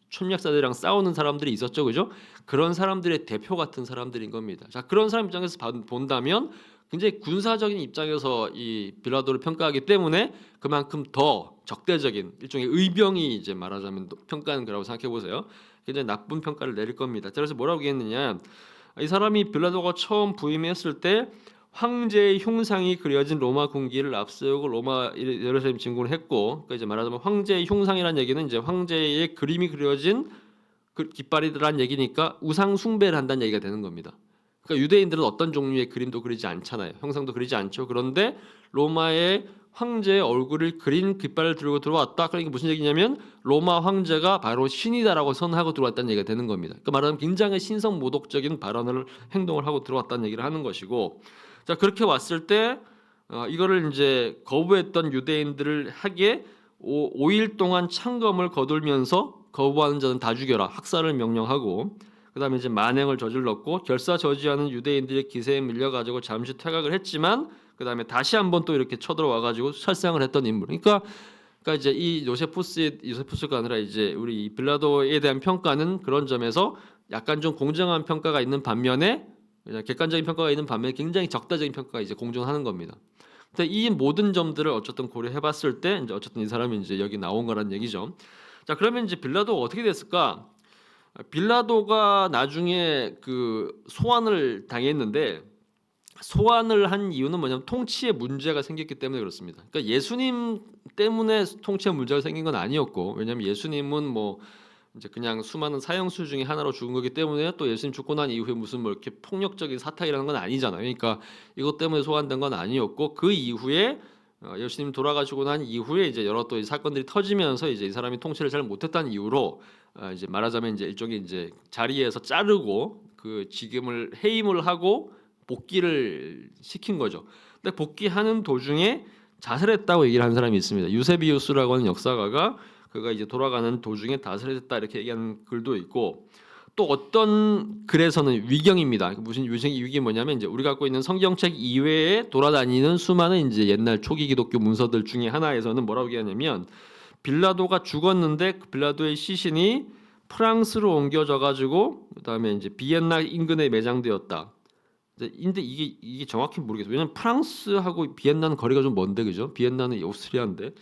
침략자들이랑 싸우는 사람들이 있었죠, 그죠? 그런 사람들의 대표 같은 사람들인 겁니다. 자, 그런 사람 입장에서 본다면 굉장히 군사적인 입장에서 이 빌라도를 평가하기 때문에 그만큼 더 적대적인 일종의 의병이 이제 말하자면 평가하는 거라고 생각해 보세요. 굉장히 나쁜 평가를 내릴 겁니다. 그래서 뭐라고 얘기했느냐? 이 사람이 빌라도가 처음 부임했을 때 황제의 흉상이 그려진 로마 군기를 앞세우고 로마 예루살렘 진군을 했고, 그러니까 이제 말하자면 황제의 흉상이라는 얘기는 이제 황제의 그림이 그려진 그 깃발이란 얘기니까 우상 숭배를 한다는 얘기가 되는 겁니다. 그러니까 유대인들은 어떤 종류의 그림도 그리지 않잖아요. 형상도 그리지 않죠. 그런데 로마의 황제의 얼굴을 그린 깃발을 들고 들어왔다. 그러니까 무슨 얘기냐면 로마 황제가 바로 신이다라고 선하고 들어왔다는 얘기가 되는 겁니다. 그러니까 말하자면 굉장히 신성모독적인 발언을 행동을 하고 들어왔다는 얘기를 하는 것이고, 자 그렇게 왔을 때 이거를 이제 거부했던 유대인들을 하기에 5일 동안 창검을 거둘면서 거부하는 자는 다 죽여라 학살을 명령하고, 그다음에 이제 만행을 저질렀고 결사저지하는 유대인들의 기세에 밀려가지고 잠시 퇴각을 했지만 그다음에 다시 한번 또 이렇게 쳐들어와가지고 살상을 했던 인물. 그러니까 이제 이 요세푸스가 아니라 이제 우리 빌라도에 대한 평가는 그런 점에서 약간 좀 공정한 평가가 있는 반면에 그냥 객관적인 평가가 있는 반면에 굉장히 적대적인 평가가 이제 공존하는 겁니다. 근데 이 모든 점들을 어쨌든 고려해봤을 때 이제 어쨌든 이 사람이 이제 여기 나온 거란 얘기죠. 자 그러면 이제 빌라도가 어떻게 됐을까? 빌라도가 나중에 그 소환을 당했는데 소환을 한 이유는 뭐냐면 통치에 문제가 생겼기 때문에 그렇습니다. 그러니까 예수님 때문에 통치에 문제가 생긴 건 아니었고, 왜냐하면 예수님은 뭐 이제 그냥 수많은 사형수 중에 하나로 죽은 거기 때문에 또 예수님 죽고 난 이후에 무슨 뭐 이렇게 폭력적인 사탁이라는 건 아니잖아요. 그러니까 이것 때문에 소환된 건 아니었고, 그 이후에 예수님 돌아가시고 난 이후에 이제 여러 또 사건들이 터지면서 이제 이 사람이 통치를 잘 못했다는 이유로 이제 말하자면 이제 일종의 이제 자리에서 자르고 그 직임을 해임을 하고 복귀를 시킨 거죠. 근데 복귀하는 도중에 자살했다고 얘기를 한 사람이 있습니다. 유세비우스라고 하는 역사가가 그가 이제 돌아가는 도중에 자살했다 이렇게 얘기하는 글도 있고, 또 어떤 글에서는 위경입니다. 무슨 위경이 뭐냐면 이제 우리가 갖고 있는 성경책 이외에 돌아다니는 수많은 이제 옛날 초기 기독교 문서들 중에 하나에서는 뭐라고 얘기하냐면 빌라도가 죽었는데 그 빌라도의 시신이 프랑스로 옮겨져 가지고 그다음에 이제 비엔나 인근에 매장되었다. 근데 이게 정확히 모르겠어요. 왜냐면 프랑스하고 비엔나는 거리가 좀 먼데 그죠? 비엔나는 오스트리아인데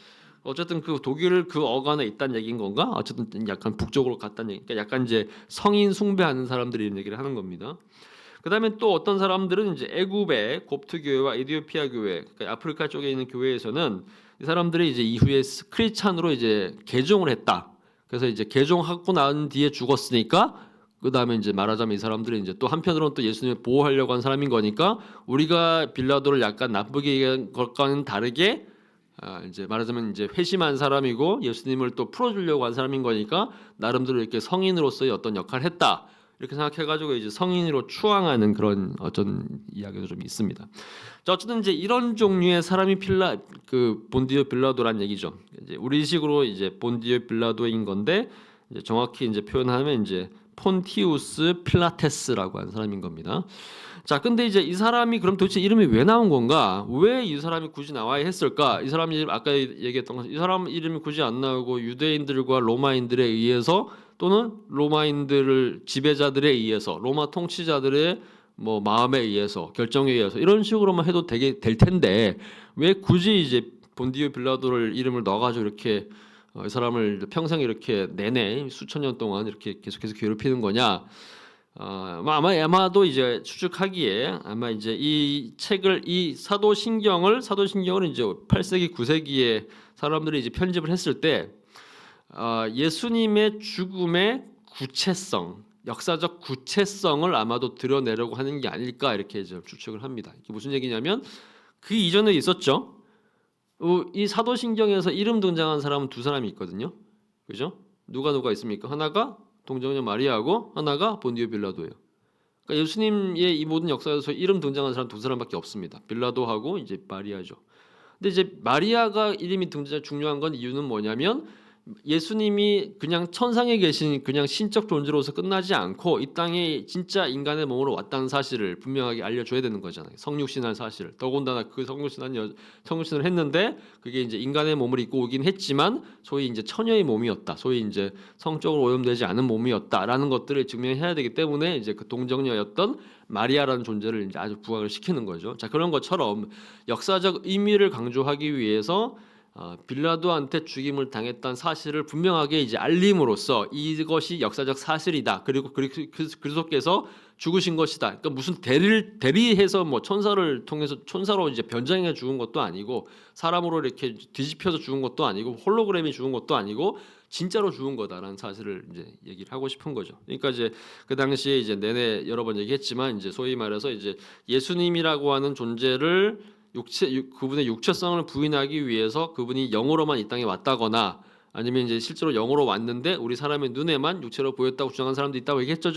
어쨌든 그 독일 그 어간에 있다는 얘기인 건가? 어쨌든 약간 북쪽으로 갔다는 얘기. 그러니까 약간 이제 성인 숭배하는 사람들이 이런 얘기를 하는 겁니다. 그다음에 또 어떤 사람들은 이제 애굽의 곱트 교회와 에티오피아 교회, 그러니까 아프리카 쪽에 있는 교회에서는 이 사람들이 이제 이후에 크리스찬으로 이제 개종을 했다. 그래서 이제 개종하고 난 뒤에 죽었으니까 그다음에 이제 말하자면 이 사람들이 이제 또 한편으로는 또 예수님을 보호하려고 한 사람인 거니까 우리가 빌라도를 약간 나쁘게 얘기한 것과는 다르게 이제 말하자면 이제 회심한 사람이고 예수님을 또 풀어주려고 한 사람인 거니까 나름대로 이렇게 성인으로서의 어떤 역할을 했다 이렇게 생각해가지고 이제 성인으로 추앙하는 그런 어떤 이야기도 좀 있습니다. 자 어쨌든 이제 이런 종류의 사람이 본디오 빌라도란 얘기죠. 이제 우리식으로 이제 본디오 빌라도인 건데 이제 정확히 이제 표현하면 이제 폰티우스 필라테스라고 하는 사람인 겁니다. 자, 근데 이제 이 사람이 그럼 도대체 이름이 왜 나온 건가? 왜 이 사람이 굳이 나와야 했을까? 이 사람 이름 아까 얘기했던 것이 사람 이름이 굳이 안 나오고 유대인들과 로마인들에 의해서 또는 로마인들을 지배자들에 의해서 로마 통치자들의 뭐 마음에 의해서 결정에 의해서 이런 식으로만 해도 되게 될 텐데 왜 굳이 이제 본디오 빌라도를 이름을 넣어가지고 이렇게 이 사람을 평생 이렇게 내내 수천 년 동안 이렇게 계속해서 괴롭히는 거냐? 아마도 이제 추측하기에 아마 이제 이 책을 이 사도신경을 이제 8세기 9세기에 사람들이 이제 편집을 했을 때 예수님의 죽음의 구체성, 역사적 구체성을 아마도 드러내려고 하는 게 아닐까 이렇게 이제 추측을 합니다. 이게 무슨 얘기냐면 그 이전에 있었죠. 이 사도신경에서 이름 등장한 사람은 두 사람이 있거든요. 그죠? 누가 있습니까? 하나가 동정녀 마리아고 하나가 본디오 빌라도예요. 그러니까 예수님의 이 모든 역사에서 이름 등장한 사람 두 사람밖에 없습니다. 빌라도하고 이제 마리아죠. 근데 이제 마리아가 이름이 중요한 건 이유는 뭐냐면 예수님이 그냥 천상에 계신 그냥 신적 존재로서 끝나지 않고 이 땅에 진짜 인간의 몸으로 왔다는 사실을 분명하게 알려줘야 되는 거잖아요. 성육신한 사실을. 더군다나 그 성육신을 했는데 그게 이제 인간의 몸을 입고 오긴 했지만 소위 이제 처녀의 몸이었다. 소위 이제 성적으로 오염되지 않은 몸이었다라는 것들을 증명해야 되기 때문에 이제 그 동정녀였던 마리아라는 존재를 이제 아주 부각을 시키는 거죠. 자 그런 것처럼 역사적 의미를 강조하기 위해서 빌라도한테 죽임을 당했던 사실을 분명하게 이제 알림으로써 이것이 역사적 사실이다. 그리고 그리스도께서 죽으신 것이다. 그러니까 무슨 대리해서 뭐 천사를 통해서 천사로 이제 변장해 죽은 것도 아니고 사람으로 이렇게 뒤집혀서 죽은 것도 아니고 홀로그램이 죽은 것도 아니고 진짜로 죽은 거다라는 사실을 이제 얘기를 하고 싶은 거죠. 그러니까 이제 그 당시에 이제 내내 여러 번 얘기했지만 이제 소위 말해서 이제 예수님이라고 하는 존재를 그분의 육체성을 부인하기 위해서 그분이 영으로만 이 땅에 왔다거나 아니면 이제 실제로 영으로 왔는데 우리 사람의 눈에만 육체로 보였다고 주장한 사람도 있다고 얘기했죠.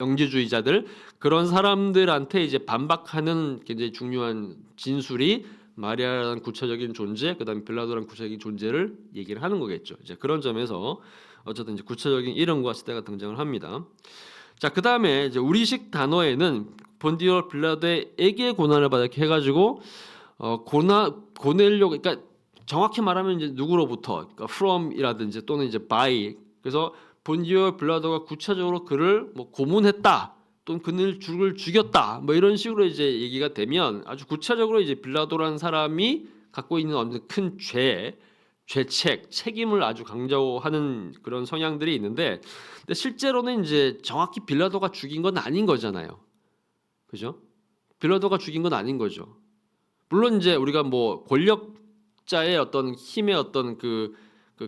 영지주의자들 그런 사람들한테 이제 반박하는 굉장히 중요한 진술이 마리아라는 구체적인 존재, 그다음에 빌라도라는 구체적인 존재를 얘기를 하는 거겠죠. 이제 그런 점에서 어쨌든 이제 구체적인 이름과 시대가 등장을 합니다. 자, 그다음에 이제 우리식 단어에는 본디오 빌라도에게 고난을 받아 이렇게 해가지고 고넬료 그러니까 정확히 말하면 이제 누구로부터 그러니까 from이라든지 또는 이제 by 그래서 본디오 빌라도가 구체적으로 그를 뭐 고문했다 또는 그를 죽였다 뭐 이런 식으로 이제 얘기가 되면 아주 구체적으로 이제 빌라도라는 사람이 갖고 있는 어느 큰 죄책, 책임을 아주 강조하는 그런 성향들이 있는데 근데 실제로는 이제 정확히 빌라도가 죽인 건 아닌 거잖아요. 그죠? 빌라도가 죽인 건 아닌 거죠. 물론 이제 우리가 뭐 권력자의 어떤 힘의 어떤 그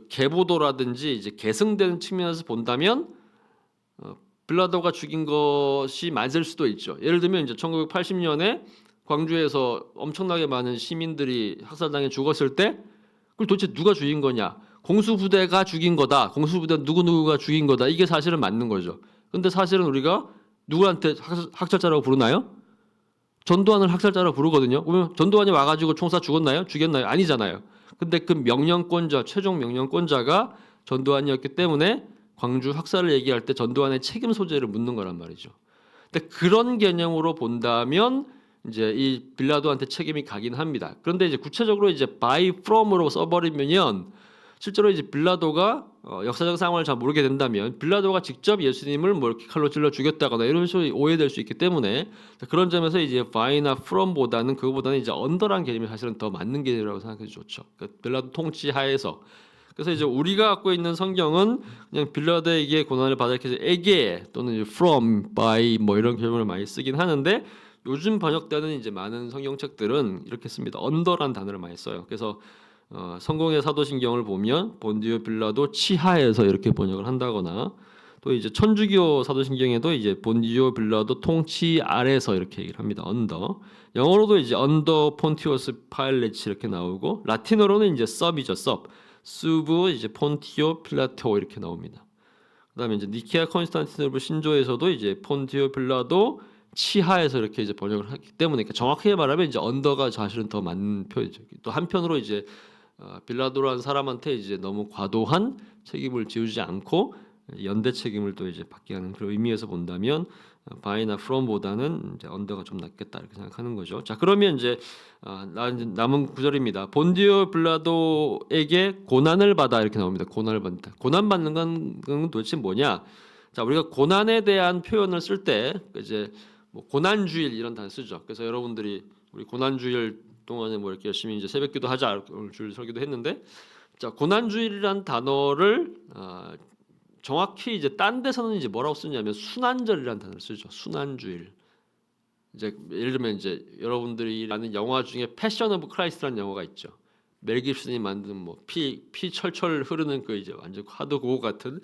계보도라든지 이제 계승되는 측면에서 본다면 빌라도가 죽인 것이 맞을 수도 있죠. 예를 들면 이제 1980년에 광주에서 엄청나게 많은 시민들이 학살당해 죽었을 때 그걸 도대체 누가 죽인 거냐? 공수부대가 죽인 거다. 공수부대 누구누구가 죽인 거다. 이게 사실은 맞는 거죠. 근데 사실은 우리가 누구한테 학살자라고 부르나요? 전두환을 학살자라고 부르거든요. 그러면 전두환이 와가지고 총사 죽었나요? 죽였나요? 아니잖아요. 근데 그 명령권자, 최종 명령권자가 전두환이었기 때문에 광주 학살을 얘기할 때 전두환의 책임 소재를 묻는 거란 말이죠. 근데 그런 개념으로 본다면 이제 이 빌라도한테 책임이 가긴 합니다. 그런데 이제 구체적으로 이제 by from으로 써버리면 실제로 이제 빌라도가 역사적 상황을 잘 모르게 된다면 빌라도가 직접 예수님을 뭐 이렇게 칼로 찔러 죽였다거나 이런 식으로 오해될 수 있기 때문에 그런 점에서 이제 by나 from보다는 그거보다는 이제 under란 개념이 사실은 더 맞는 개념이라고 생각해도 좋죠. 그러니까 빌라도 통치 하에서 그래서 이제 우리가 갖고 있는 성경은 그냥 빌라도에게 고난을 받아 이렇게 해서 에게 또는 이제 from, by 뭐 이런 개념을 많이 쓰긴 하는데 요즘 번역되는 이제 많은 성경책들은 이렇게 씁니다. 언더란 단어를 많이 써요. 그래서 성공의 사도신경을 보면 본디오 빌라도 치하에서 이렇게 번역을 한다거나 또 이제 천주교 사도신경에도 이제 본디오 빌라도 통치 아래서 이렇게 얘기를 합니다. 언더. 영어로도 이제 언더 폰티오스 파일레치 이렇게 나오고 라틴어로는 이제 sub이죠. sub. 수브 이제 폰티오 필라토 이렇게 나옵니다. 그다음에 이제 니케아 콘스탄티노플 신조에서도 이제 폰티오 빌라도 치하에서 이렇게 이제 번역을 하기 때문에 그러니까 정확하게 말하면 이제 언더가 사실은 더 맞는 표현이죠. 또 한편으로 이제 빌라도라는 사람한테 이제 너무 과도한 책임을 지우지 않고 연대 책임을 또 이제 받게 하는 그런 의미에서 본다면 바이나 프롬보다는 이제 언더가 좀 낫겠다 이렇게 생각하는 거죠. 자 그러면 이제 남은 구절입니다. 본디오 빌라도에게 고난을 받아 이렇게 나옵니다. 고난을 받는다. 고난 받는 건 도대체 뭐냐? 자 우리가 고난에 대한 표현을 쓸 때 이제 뭐 고난주일 이런 단어 쓰죠. 그래서 여러분들이 우리 고난주일 동안에 뭐 이렇게 열심히 이제 새벽기도 하자 오늘 주일 설교도 했는데 자 고난주일이란 단어를 정확히 이제 딴 데서는 이제 뭐라고 쓰냐면 순환절이라는 단어를 쓰죠. 순환주일. 이제 예를 들면 이제 여러분들이 아는 영화 중에 패션 오브 크라이스트라는 영화가 있죠. 멜 깁슨이 만든 뭐 피 철철 흐르는 그 이제 완전 하드고어 같은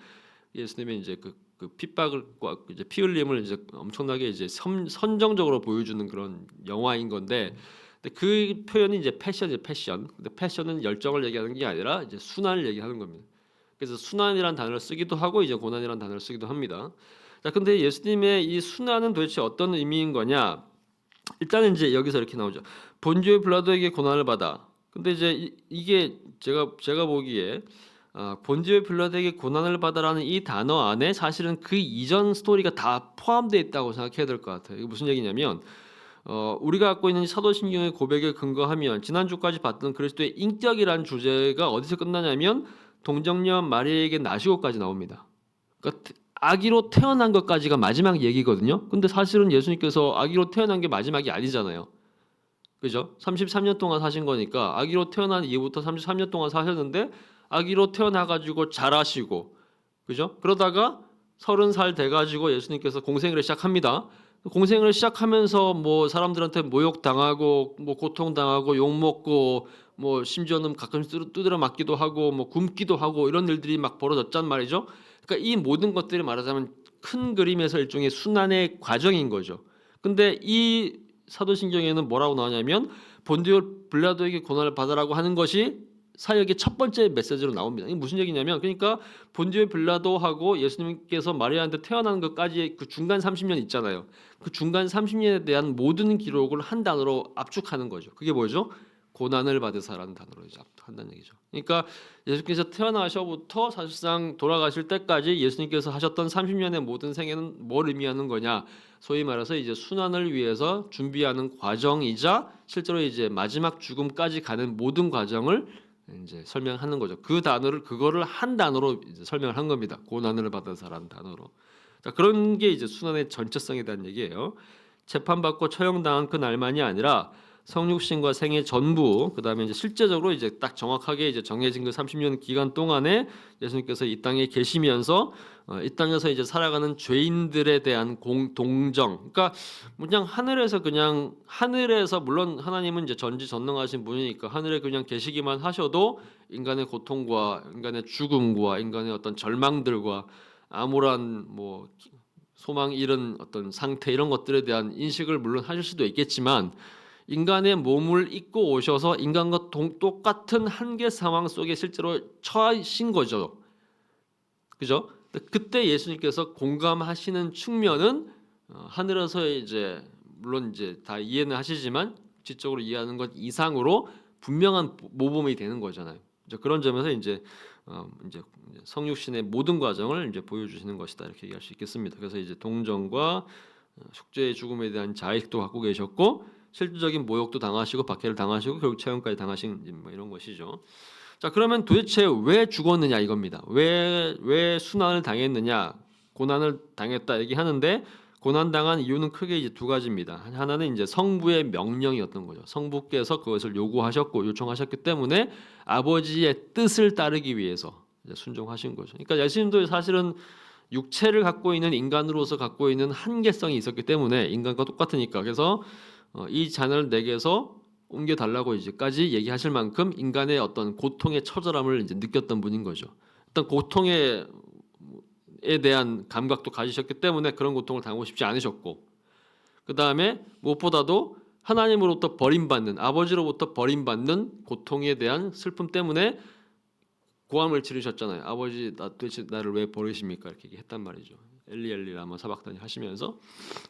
예수님의 이제 그 핍박을 이제 피 흘림을 이제 엄청나게 이제 선정적으로 보여주는 그런 영화인 건데 근데 그 표현이 이제 패션이죠. 패션. 근데 패션은 열정을 얘기하는 게 아니라 이제 순환을 얘기하는 겁니다. 그래서 순환이라는 단어를 쓰기도 하고 이제 고난이라는 단어를 쓰기도 합니다. 자, 근데 예수님의 이 순환은 도대체 어떤 의미인 거냐? 일단은 이제 여기서 이렇게 나오죠. 본디오 빌라도에게 고난을 받아. 근데 이제 이게 제가 보기에 본디오 빌라도에게 고난을 받아라는 이 단어 안에 사실은 그 이전 스토리가 다 포함되어 있다고 생각해야 될 것 같아요. 이게 무슨 얘기냐면 우리가 갖고 있는 사도신경의 고백에 근거하면 지난주까지 봤던 그리스도의 인격이라는 주제가 어디서 끝나냐면 동정녀 마리아에게 나시고까지 나옵니다. 그러니까 아기로 태어난 것까지가 마지막 얘기거든요. 근데 사실은 예수님께서 아기로 태어난 게 마지막이 아니잖아요. 그죠? 33년 동안 사신 거니까 아기로 태어난 이후부터 33년 동안 사셨는데 아기로 태어나 가지고 자라시고 그죠? 그러다가 30살 돼가지고 예수님께서 공생애를 시작합니다. 공생애를 시작하면서 뭐 사람들한테 모욕당하고 뭐 고통당하고 욕먹고 뭐 심지어는 가끔 두드려 맞기도 하고 뭐 굶기도 하고 이런 일들이 막 벌어졌단 말이죠. 그러니까 이 모든 것들이 말하자면 큰 그림에서 일종의 순환의 과정인 거죠. 근데 이 사도신경에는 뭐라고 나오냐면 본디오 빌라도에게 고난을 받으라고 하는 것이 사역의 첫 번째 메시지로 나옵니다. 이게 무슨 얘기냐면 그러니까 본디오 빌라도하고 예수님께서 마리아한테 태어난 것까지 그 중간 30년 있잖아요. 그 중간 30년에 대한 모든 기록을 한 단어로 압축하는 거죠. 그게 뭐죠? 고난을 받으사라는 단어로 이제 한다는 얘기죠. 그러니까 예수께서 태어나셔부터 사실상 돌아가실 때까지 예수님께서 하셨던 30년의 모든 생애는 뭘 의미하는 거냐? 소위 말해서 이제 순환을 위해서 준비하는 과정이자 실제로 이제 마지막 죽음까지 가는 모든 과정을 이제 설명하는 거죠. 그 단어를 그거를 한 단어로 이제 설명을 한 겁니다. 고난을 받으사라는 단어로. 자, 그런 게 이제 순환의 전체성에 대한 얘기예요. 재판받고 처형당한 그 날만이 아니라 성육신과 생애 전부 그다음에 이제 실제적으로 이제 딱 정확하게 이제 정해진 그 30년 기간 동안에 예수님께서 이 땅에 계시면서 이 땅에서 이제 살아가는 죄인들에 대한 동정. 그러니까 그냥 하늘에서 물론 하나님은 이제 전지전능하신 분이니까 하늘에 그냥 계시기만 하셔도 인간의 고통과 인간의 죽음과 인간의 어떤 절망들과 암울한 뭐 소망 잃은 어떤 상태 이런 것들에 대한 인식을 물론 하실 수도 있겠지만 인간의 몸을 입고 오셔서 인간과 똑같은 한계 상황 속에 실제로 처하신 거죠. 그죠? 그때 예수님께서 공감하시는 측면은 하늘에서 이제 물론 이제 다 이해는 하시지만 지적으로 이해하는 것 이상으로 분명한 모범이 되는 거잖아요. 이제 그런 점에서 이제 성육신의 모든 과정을 이제 보여주시는 것이다 이렇게 얘기할 수 있겠습니다. 그래서 이제 동정과 속죄의 죽음에 대한 자익도 갖고 계셨고 실질적인 모욕도 당하시고 박해를 당하시고 결국 처형까지 당하신 뭐 이런 것이죠. 자, 그러면 도대체 왜 죽었느냐 이겁니다. 왜 순환을 당했느냐, 고난을 당했다 얘기하는데 고난 당한 이유는 크게 이제 두 가지입니다. 하나는 이제 성부의 명령이었던 거죠. 성부께서 그것을 요구하셨고 요청하셨기 때문에 아버지의 뜻을 따르기 위해서 이제 순종하신 거죠. 그러니까 예수님도 사실은 육체를 갖고 있는 인간으로서 갖고 있는 한계성이 있었기 때문에 인간과 똑같으니까 그래서 이 잔을 내게서 옮겨 달라고 이제까지 얘기하실 만큼 인간의 어떤 고통의 처절함을 이제 느꼈던 분인 거죠. 어떤 고통에 대한 감각도 가지셨기 때문에 그런 고통을 당하고 싶지 않으셨고, 그 다음에 무엇보다도 하나님으로부터 버림받는 아버지로부터 버림받는 고통에 대한 슬픔 때문에 고함을 지르셨잖아요. 아버지, 도대체 나를 왜 버리십니까? 이렇게 얘기했단 말이죠. 엘리 엘리 라마 사박다니 하시면서.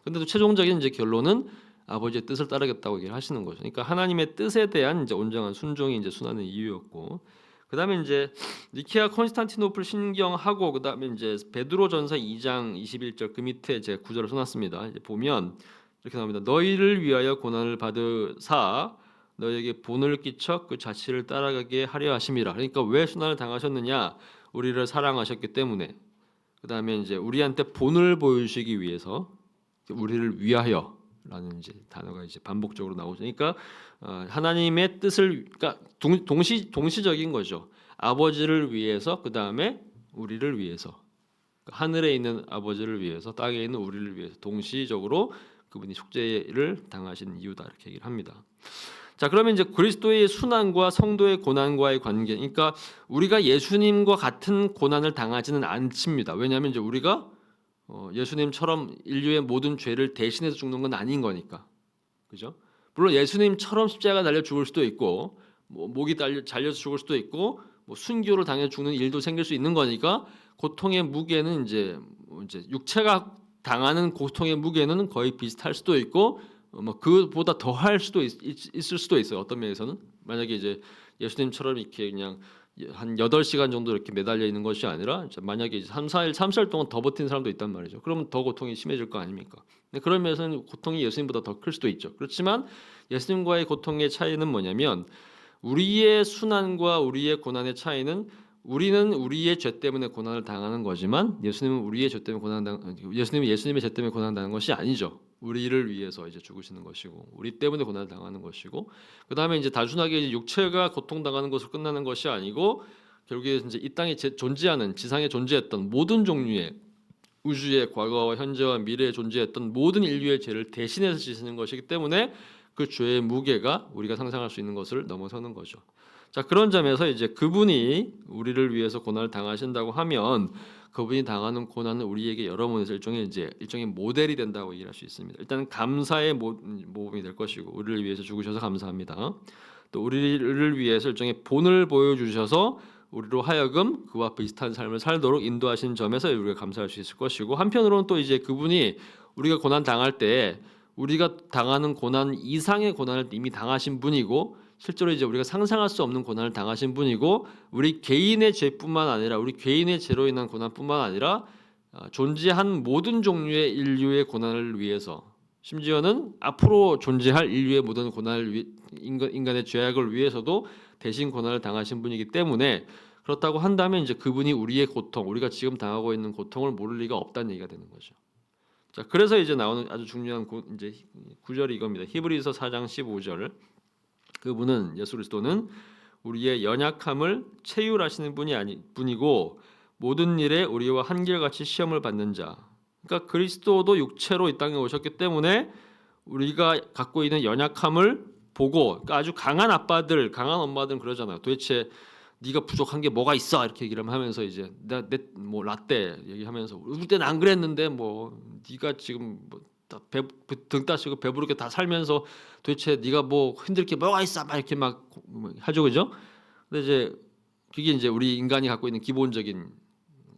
근데도 최종적인 이제 결론은 아버지의 뜻을 따르겠다고 얘기를 하시는 거죠. 그러니까 하나님의 뜻에 대한 이제 온전한 순종이 이제 순환의 이유였고, 그다음에 이제 니케아 콘스탄티노플 신경하고 그다음에 이제 베드로전서 2장 21절 그 밑에 제 구절을 써놨습니다. 이제 보면 이렇게 나옵니다. 너희를 위하여 고난을 받으사 너희에게 본을 끼쳐 그 자취를 따라가게 하려 하심이라. 그러니까 왜 순환을 당하셨느냐? 우리를 사랑하셨기 때문에. 그다음에 이제 우리한테 본을 보여주시기 위해서 우리를 위하여. 라는 이제 단어가 이제 반복적으로 나오죠. 그러니까 하나님의 뜻을 그러니까 동시적인 거죠. 아버지를 위해서 그 다음에 우리를 위해서 하늘에 있는 아버지를 위해서 땅에 있는 우리를 위해서 동시적으로 그분이 속죄를 당하신 이유다 이렇게 얘기를 합니다. 자, 그러면 이제 그리스도의 순환과 성도의 고난과의 관계. 그러니까 우리가 예수님과 같은 고난을 당하지는 않습니다. 왜냐하면 이제 우리가 예수님처럼 인류의 모든 죄를 대신해서 죽는 건 아닌 거니까, 그죠? 물론 예수님처럼 십자가 달려 죽을 수도 있고, 뭐 목이 잘려서 죽을 수도 있고, 뭐 순교를 당해 죽는 일도 생길 수 있는 거니까 고통의 무게는 이제 육체가 당하는 고통의 무게는 거의 비슷할 수도 있고, 뭐 그보다 더 할 수도 있을 수도 있어요. 어떤 면에서는 만약에 이제 예수님처럼 이렇게 그냥 한 8시간 정도 이렇게 매달려 있는 것이 아니라 만약에 3살 동안 더 버틴 사람도 있단 말이죠. 그러면 더 고통이 심해질 거 아닙니까? 그런 면에서는 고통이 예수님보다 더 클 수도 있죠. 그렇지만 예수님과의 고통의 차이는 뭐냐면 우리의 순환과 우리의 고난의 차이는 우리는 우리의 죄 때문에 고난을 당하는 거지만 예수님은 예수님의 죄 때문에 고난을 당하는 것이 아니죠. 우리를 위해서 이제 죽으시는 것이고 우리 때문에 고난을 당하는 것이고 그다음에 이제 단순하게 이제 육체가 고통당하는 것으로 끝나는 것이 아니고 결국에 이제 이 땅에 존재하는 지상에 존재했던 모든 종류의 우주의 과거와 현재와 미래에 존재했던 모든 인류의 죄를 대신해서 지시는 것이기 때문에 그 죄의 무게가 우리가 상상할 수 있는 것을 넘어서는 거죠. 자, 그런 점에서 이제 그분이 우리를 위해서 고난을 당하신다고 하면 그분이 당하는 고난은 우리에게 여러 면에서 일종의 모델이 된다고 얘기할 수 있습니다. 일단 감사의 모범이 될 것이고, 우리를 위해서 죽으셔서 감사합니다. 또 우리를 위해서 일종의 본을 보여주셔서 우리로 하여금 그와 비슷한 삶을 살도록 인도하신 점에서 우리가 감사할 수 있을 것이고, 한편으로는 또 이제 그분이 우리가 고난 당할 때 우리가 당하는 고난 이상의 고난을 이미 당하신 분이고, 실제로 이제 우리가 상상할 수 없는 고난을 당하신 분이고, 우리 개인의 죄뿐만 아니라 우리 개인의 죄로 인한 고난뿐만 아니라 존재한 모든 종류의 인류의 고난을 위해서, 심지어는 앞으로 존재할 인류의 모든 고난을 인간의 죄악을 위해서도 대신 고난을 당하신 분이기 때문에, 그렇다고 한다면 이제 그분이 우리의 고통, 우리가 지금 당하고 있는 고통을 모를 리가 없다는 얘기가 되는 거죠. 자, 그래서 이제 나오는 아주 중요한 이제 구절이 이겁니다. 히브리서 4장 15절. 그분은, 예수 그리스도는 우리의 연약함을 체휼하시는 분이고 모든 일에 우리와 한결같이 시험을 받는 자. 그러니까 그리스도도 육체로 이 땅에 오셨기 때문에 우리가 갖고 있는 연약함을 보고, 그러니까 아주 강한 아빠들, 강한 엄마들은 그러잖아요. 도대체 네가 부족한 게 뭐가 있어? 이렇게 얘기를 하면서 이제 뭐 라떼 얘기하면서 우리 때는 안 그랬는데 뭐 네가 지금 뭐 등 따시고 배부르게 다 살면서 도대체 네가 뭐 힘들 게 뭐가 있어? 막 이렇게 막 하죠, 그죠? 근데 이제 그게 이제 우리 인간이 갖고 있는 기본적인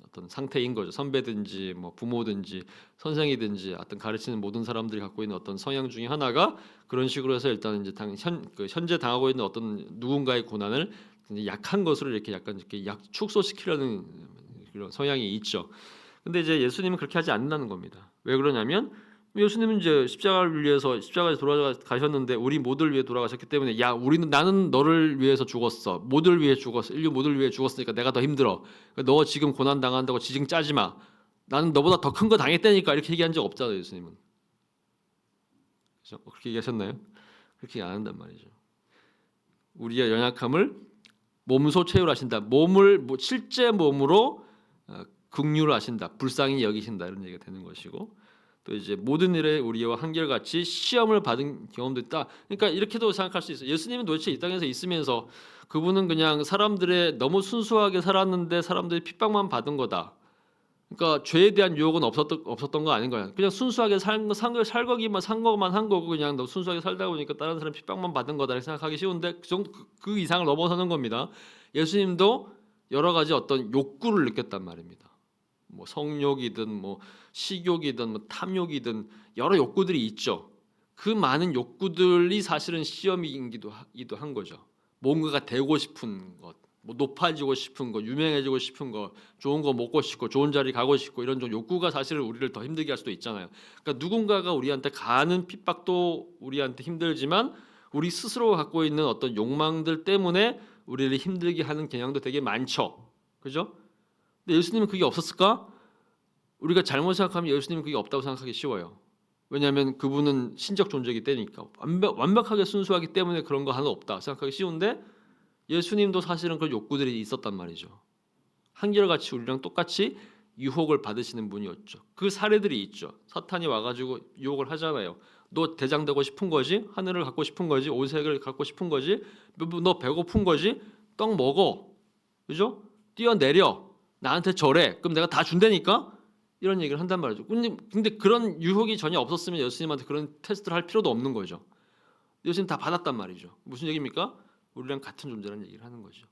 어떤 상태인 거죠. 선배든지 뭐 부모든지 선생이든지 어떤 가르치는 모든 사람들이 갖고 있는 어떤 성향 중에 하나가 그런 식으로 해서 일단 이제 현재 당하고 있는 어떤 누군가의 고난을 약한 것으로 이렇게 약간 이렇게 축소시키려는 그런 성향이 있죠. 근데 이제 예수님은 그렇게 하지 않는다는 겁니다. 왜 그러냐면 예수님은 이제 십자가를 위해서 십자가에 돌아가셨는데 우리 모두를 위해 돌아가셨기 때문에, 나는 너를 위해서 죽었어. 모두를 위해 죽었어. 인류 모두를 위해 죽었으니까 내가 더 힘들어. 너 지금 고난 당한다고 지증 짜지 마. 나는 너보다 더 큰 거 당했다니까. 이렇게 얘기한 적 없잖아요, 예수님은. 그렇죠? 그렇게 얘기하셨나요? 그렇게 안 한단 말이죠. 우리의 연약함을 몸소 체휼하신다. 몸을 실제 몸으로 긍휼하신다. 불쌍히 여기신다. 이런 얘기가 되는 것이고, 또 이제 모든 일에 우리와 한결같이 시험을 받은 경험도 있다. 그러니까 이렇게도 생각할 수 있어요. 예수님은 도대체 이 땅에서 있으면서 그분은 그냥 사람들의 너무 순수하게 살았는데 사람들이 핍박만 받은 거다. 그러니까 죄에 대한 유혹은 없었던 거 아닌 거야. 그냥 순수하게 살거기만 산 것만 한 거고, 그냥 너 순수하게 살다 보니까 다른 사람 핍박만 받은 거다 이렇게 생각하기 쉬운데 그 이상을 넘어서는 겁니다. 예수님도 여러 가지 어떤 욕구를 느꼈단 말입니다. 뭐 성욕이든 뭐 식욕이든 뭐 탐욕이든 여러 욕구들이 있죠. 그 많은 욕구들이 사실은 시험이기도 한 거죠. 뭔가가 되고 싶은 것, 뭐 높아지고 싶은 것, 유명해지고 싶은 것, 좋은 거 먹고 싶고 좋은 자리 가고 싶고, 이런 좀 욕구가 사실은 우리를 더 힘들게 할 수도 있잖아요. 그러니까 누군가가 우리한테 가하는 핍박도 우리한테 힘들지만 우리 스스로가 갖고 있는 어떤 욕망들 때문에 우리를 힘들게 하는 경향도 되게 많죠. 그죠? 근데 예수님은 그게 없었을까? 우리가 잘못 생각하면 예수님은 그게 없다고 생각하기 쉬워요. 왜냐하면 그분은 신적 존재이기 때니까, 완벽하게 순수하기 때문에 그런 거 하나 없다 생각하기 쉬운데, 예수님도 사실은 그런 욕구들이 있었단 말이죠. 한결같이 우리랑 똑같이 유혹을 받으시는 분이었죠. 그 사례들이 있죠. 사탄이 와가지고 유혹을 하잖아요. 너 대장 되고 싶은 거지? 하늘을 갖고 싶은 거지? 옷색을 갖고 싶은 거지? 너 배고픈 거지? 떡 먹어. 그죠? 뛰어내려. 나한테 절해. 그럼 내가 다 준다니까? 이런 얘기를 한단 말이죠. 근데 그런 유혹이 전혀 없었으면 예수님한테 그런 테스트를 할 필요도 없는 거죠. 예수님 다 받았단 말이죠. 무슨 얘기입니까? 우리랑 같은 존재라는 얘기를 하는 거죠.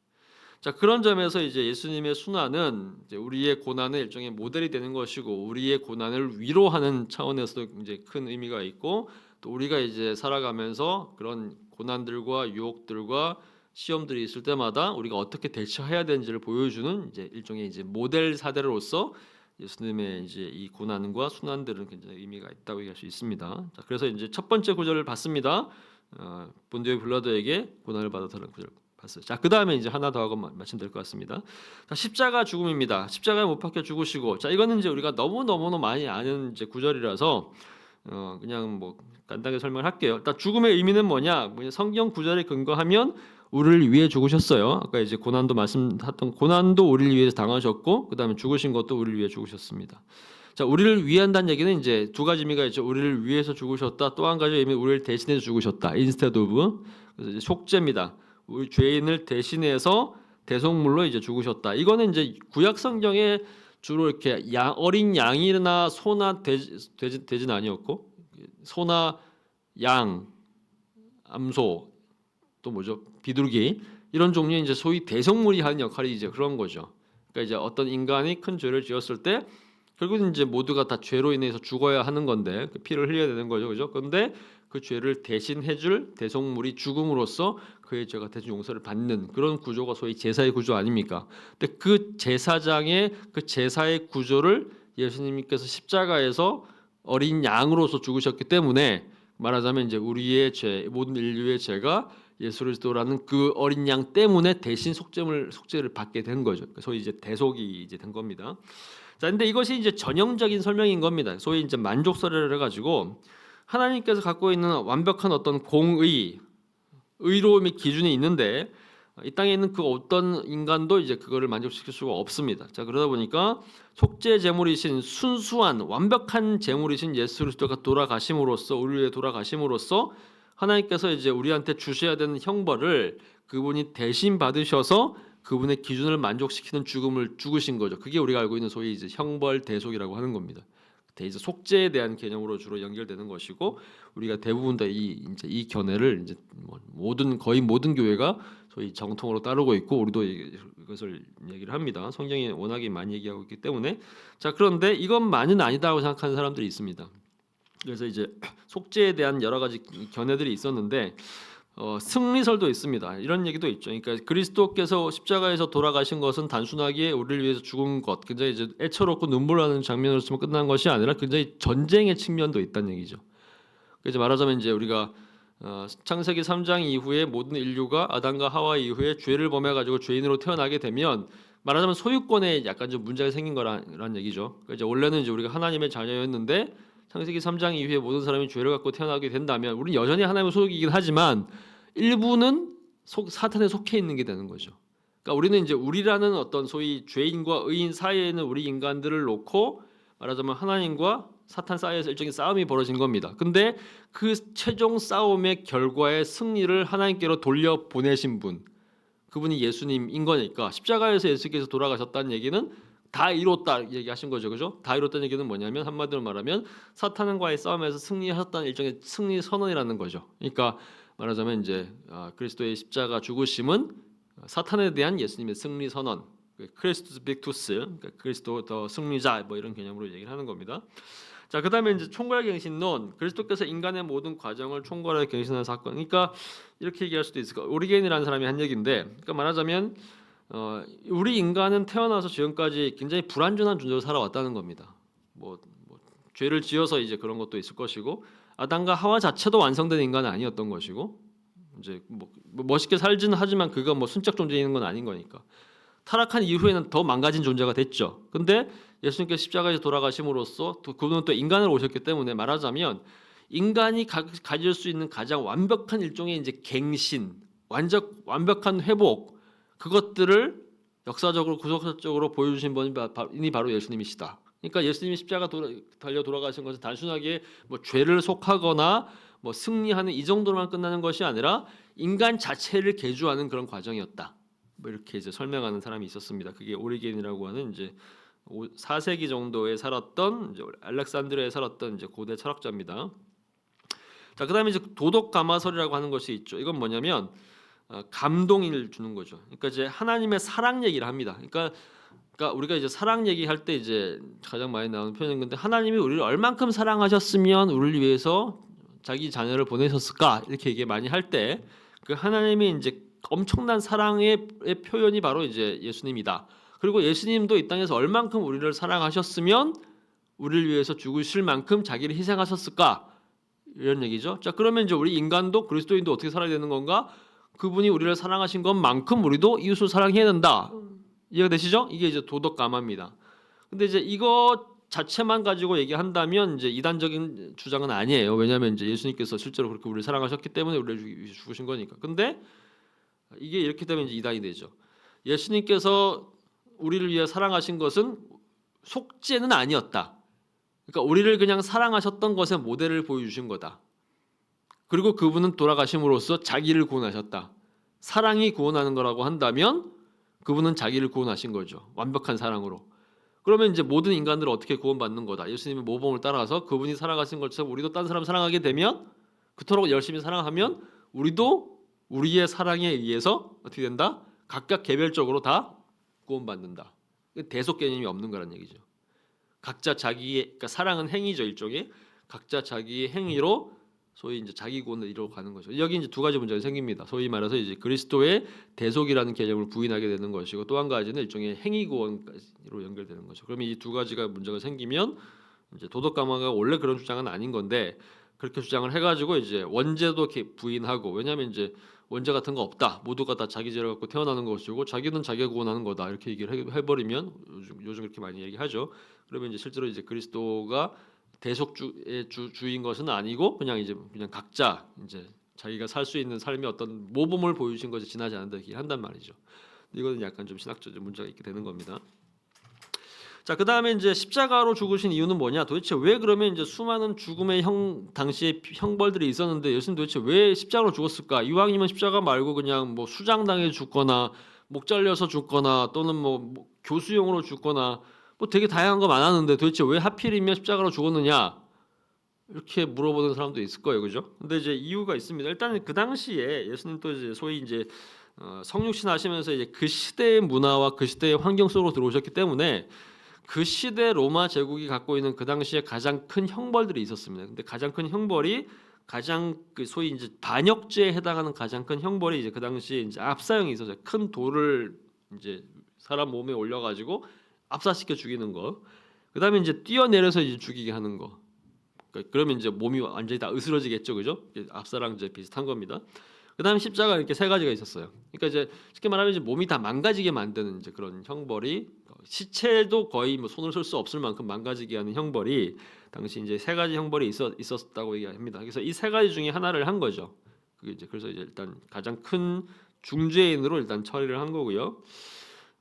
자, 그런 점에서 이제 예수님의 순환은 이제 우리의 고난의 일종의 모델이 되는 것이고, 우리의 고난을 위로하는 차원에서도 이제 큰 의미가 있고, 또 우리가 이제 살아가면서 그런 고난들과 유혹들과 시험들이 있을 때마다 우리가 어떻게 대처해야 되는지를 보여주는 이제 일종의 이제 모델 사례로서 예수님의 이제 이 고난과 순환들은 굉장히 의미가 있다고 얘기할 수 있습니다. 자, 그래서 이제 첫 번째 구절을 봤습니다. 본디오 빌라도에게 고난을 받았다는 구절 봤어요. 자, 그 다음에 이제 하나 더 하고 마치면 될 것 같습니다. 자, 십자가 죽음입니다. 십자가에 못 박혀 죽으시고, 자, 이거는 이제 우리가 너무 많이 아는 이제 구절이라서 그냥 뭐 간단하게 설명을 할게요. 일단 죽음의 의미는 뭐냐? 성경 구절에 근거하면 우리를 위해 죽으셨어요. 아까 이제 고난도 말씀했던 고난도 우리를 위해서 당하셨고, 그 다음에 죽으신 것도 우리를 위해 죽으셨습니다. 자, 우리를 위한다는 얘기는 이제 두 가지 의미가 있죠. 우리를 위해서 죽으셨다. 또 한 가지 의미 우리를 대신해서 죽으셨다. instead of. 그래서 이제 속죄입니다. 우리 죄인을 대신해서 대속물로 이제 죽으셨다. 이거는 이제 구약 성경에 주로 이렇게 어린 양이나 소나 돼지는 아니었고 소나 양, 암소 또 뭐죠? 비둘기 이런 종류의 이제 소위 대속물이 하는 역할이 이제 그런 거죠. 그러니까 이제 어떤 인간이 큰 죄를 지었을 때 결국은 이제 모두가 다 죄로 인해서 죽어야 하는 건데 그 피를 흘려야 되는 거죠, 그죠? 그런데 그 죄를 대신해줄 대속물이 죽음으로써 그의 죄가 대신 용서를 받는 그런 구조가 소위 제사의 구조 아닙니까? 근데 그 제사장의 그 제사의 구조를 예수님께서 십자가에서 어린 양으로서 죽으셨기 때문에 말하자면 이제 우리의 죄, 모든 인류의 죄가 예수 그리스도라는 그 어린 양 때문에 대신 속죄를 받게 된 거죠. 소위 이제 대속이 이제 된 겁니다. 자, 근데 이것이 이제 전형적인 설명인 겁니다. 소위 이제 만족설을 해가지고 하나님께서 갖고 있는 완벽한 어떤 공의, 의로움의 기준이 있는데 이 땅에 있는 그 어떤 인간도 이제 그거를 만족시킬 수가 없습니다. 자, 그러다 보니까 속죄 제물이신 순수한 완벽한 제물이신 예수 그리스도가 돌아가심으로써 우리 위해 돌아가심으로써 하나님께서 이제 우리한테 주셔야 되는 형벌을 그분이 대신 받으셔서 그분의 기준을 만족시키는 죽음을 죽으신 거죠. 그게 우리가 알고 있는 소위 이제 형벌 대속이라고 하는 겁니다. 이제 속죄에 대한 개념으로 주로 연결되는 것이고 우리가 대부분 다 이 견해를 이제 거의 모든 교회가 소위 정통으로 따르고 있고 우리도 이것을 얘기를 합니다. 성경이 워낙에 많이 얘기하고 있기 때문에 자 그런데 이것만은 아니다라고 생각하는 사람들이 있습니다. 그래서 이제 속죄에 대한 여러 가지 견해들이 있었는데 승리설도 있습니다. 이런 얘기도 있죠. 그러니까 그리스도께서 십자가에서 돌아가신 것은 단순하게 우리를 위해서 죽은 것, 굉장히 이제 애처롭고 눈물 나는 장면으로서만 끝난 것이 아니라 굉장히 전쟁의 측면도 있다는 얘기죠. 그래서 말하자면 이제 우리가 창세기 3장 이후에 모든 인류가 아담과 하와 이후에 죄를 범해 가지고 죄인으로 태어나게 되면 말하자면 소유권에 약간 좀 문제가 생긴 거란 얘기죠. 그러니까 이제 원래는 이제 우리가 하나님의 자녀였는데 창세기 3장 이후에 모든 사람이 죄를 갖고 태어나게 된다면 우리는 여전히 하나님의 소유이긴 하지만 일부는 사탄에 속해 있는 게 되는 거죠. 그러니까 우리는 이제 우리라는 어떤 소위 죄인과 의인 사이에는 우리 인간들을 놓고 말하자면 하나님과 사탄 사이에서 일종의 싸움이 벌어진 겁니다. 근데 그 최종 싸움의 결과의 승리를 하나님께로 돌려 보내신 분, 그분이 예수님인 거니까 십자가에서 예수께서 돌아가셨다는 얘기는 다 이뤘다 얘기하신 거죠, 그죠? 다 이뤘다는 얘기는 뭐냐면 한마디로 말하면 사탄과의 싸움에서 승리하셨다는 일종의 승리 선언이라는 거죠. 그러니까 말하자면 이제 그리스도의 십자가 죽으심은 사탄에 대한 예수님의 승리 선언, 크리스투스 빅투스, 그러니까 그리스도 더 승리자 뭐 이런 개념으로 얘기를 하는 겁니다. 자, 그다음에 이제 총괄갱신론, 그리스도께서 인간의 모든 과정을 총괄하여 갱신하는 사건. 그러니까 이렇게 얘기할 수도 있을 거예요. 오리겐이라는 사람이 한 얘기인데, 그러니까 말하자면 우리 인간은 태어나서 지금까지 굉장히 불완전한 존재로 살아왔다는 겁니다. 뭐 죄를 지어서 이제 그런 것도 있을 것이고, 아담과 하와 자체도 완성된 인간은 아니었던 것이고, 이제 뭐 멋있게 살지는 하지만 그가 뭐 순적 존재인 건 아닌 거니까. 타락한 이후에는 더 망가진 존재가 됐죠. 근데 예수님께서 십자가에서 돌아가심으로써 그분은 또 인간으로 오셨기 때문에 말하자면 인간이 가질 수 있는 가장 완벽한 일종의 이제 갱신, 완벽한 회복, 그것들을 역사적으로 구속적으로 보여주신 분이 바로 예수님이시다. 그러니까 예수님이 십자가 달려 돌아가신 것은 단순하게 뭐 죄를 속하거나 뭐 승리하는 이 정도로만 끝나는 것이 아니라 인간 자체를 개조하는 그런 과정이었다. 뭐 이렇게 이제 설명하는 사람이 있었습니다. 그게 오리겐이라고 하는 이제 4세기 정도에 살았던 이제 알렉산드리아에 살았던 이제 고대 철학자입니다. 자, 그다음에 이제 도덕 가마설이라고 하는 것이 있죠. 이건 뭐냐면 감동을 주는 거죠. 그러니까 이제 하나님의 사랑 얘기를 합니다. 그러니까 우리가 이제 사랑 얘기할 때 이제 가장 많이 나오는 표현인 건데 하나님이 우리를 얼만큼 사랑하셨으면 우리를 위해서 자기 자녀를 보내셨을까 이렇게 얘기 많이 할 때 그 하나님이 이제 엄청난 사랑의 표현이 바로 이제 예수님이다. 그리고 예수님도 이 땅에서 얼만큼 우리를 사랑하셨으면 우리를 위해서 죽으실 만큼 자기를 희생하셨을까 이런 얘기죠. 자, 그러면 이제 우리 인간도 그리스도인도 어떻게 살아야 되는 건가? 그분이 우리를 사랑하신 것만큼 우리도 이웃을 사랑해야 된다. 이해가 되시죠? 이게 이제 도덕 가마입니다. 근데 이제 이거 자체만 가지고 얘기한다면 이제 이단적인 주장은 아니에요. 왜냐하면 이제 예수님께서 실제로 그렇게 우리를 사랑하셨기 때문에 우리를 위해서 죽으신 거니까. 근데 이게 이렇게 되면 이제 이단이 되죠. 예수님께서 우리를 위해 사랑하신 것은 속죄는 아니었다. 그러니까 우리를 그냥 사랑하셨던 것의 모델을 보여주신 거다. 그리고 그분은 돌아가심으로써 자기를 구원하셨다. 사랑이 구원하는 거라고 한다면 그분은 자기를 구원하신 거죠. 완벽한 사랑으로. 그러면 이제 모든 인간들은 어떻게 구원받는 거다. 예수님의 모범을 따라가서 그분이 살아가신 것처럼 우리도 딴 사람 사랑하게 되면, 그토록 열심히 사랑하면 우리도 우리의 사랑에 의해서 어떻게 된다? 각각 개별적으로 다 구원받는다. 대속 개념이 없는 거란 얘기죠. 각자 자기의, 그러니까 사랑은 행위죠, 일종의. 각자 자기의 행위로 소위 이제 자기 구원을 이루어 가는 거죠. 여기 이제 두 가지 문제가 생깁니다. 소위 말해서 이제 그리스도의 대속이라는 개념을 부인하게 되는 것이고, 또 한 가지는 일종의 행위 구원으로 연결되는 거죠. 그러면 이 두 가지가 문제가 생기면 이제 도덕가마가 원래 그런 주장은 아닌 건데 그렇게 주장을 해가지고 이제 원죄도 이렇게 부인하고, 왜냐하면 이제 원죄 같은 거 없다, 모두가 다 자기 죄를 갖고 태어나는 것이고 자기는 자기가 구원하는 거다, 이렇게 얘기를 해버리면 요즘 그렇게 많이 얘기하죠. 그러면 이제 실제로 이제 그리스도가 대속주의 주인 것은 아니고 그냥 각자 이제 자기가 살 수 있는 삶의 어떤 모범을 보여주신 것이 지나지 않는다 이렇게 한단 말이죠. 이거는 약간 좀 신학적 문제가 있게 되는 겁니다. 자, 그 다음에 이제 십자가로 죽으신 이유는 뭐냐? 도대체 왜 그러면 이제 수많은 죽음의 당시에 형벌들이 있었는데 예수님 도대체 왜 십자가로 죽었을까? 이왕이면 십자가 말고 그냥 뭐 수장당해 죽거나 목 잘려서 죽거나 또는 뭐 교수형으로 죽거나 뭐 되게 다양한 거 많았는데 도대체 왜 하필이면 십자가로 죽었느냐? 이렇게 물어보는 사람도 있을 거예요, 그죠? 근데 이제 이유가 있습니다. 일단은 그 당시에 예수님 또 이제 소위 이제 성육신 하시면서 이제 그 시대의 문화와 그 시대의 환경 속으로 들어오셨기 때문에 그 시대 로마 제국이 갖고 있는 그 당시에 가장 큰 형벌들이 있었습니다. 근데 가장 큰 형벌이 가장 그 소위 이제 반역죄에 해당하는 가장 큰 형벌이 이제 그 당시에 이제 압사형이 있었어요. 큰 돌을 이제 사람 몸에 올려가지고 압사시켜 죽이는 거. 그다음에 이제 뛰어내려서 이제 죽이게 하는 거. 그러면 이제 몸이 완전히 다 으스러지겠죠, 그죠? 압사랑 이제 비슷한 겁니다. 그다음에 십자가 이렇게 세 가지가 있었어요. 그러니까 이제 쉽게 말하면 이제 몸이 다 망가지게 만드는 이제 그런 형벌이, 시체도 거의 뭐 손을 쓸 수 없을 만큼 망가지게 하는 형벌이 당시 이제 세 가지 형벌이 있었다고 얘기합니다. 그래서 이 세 가지 중에 하나를 한 거죠. 그게 이제 그래서 이제 일단 가장 큰 중죄인으로 일단 처리를 한 거고요.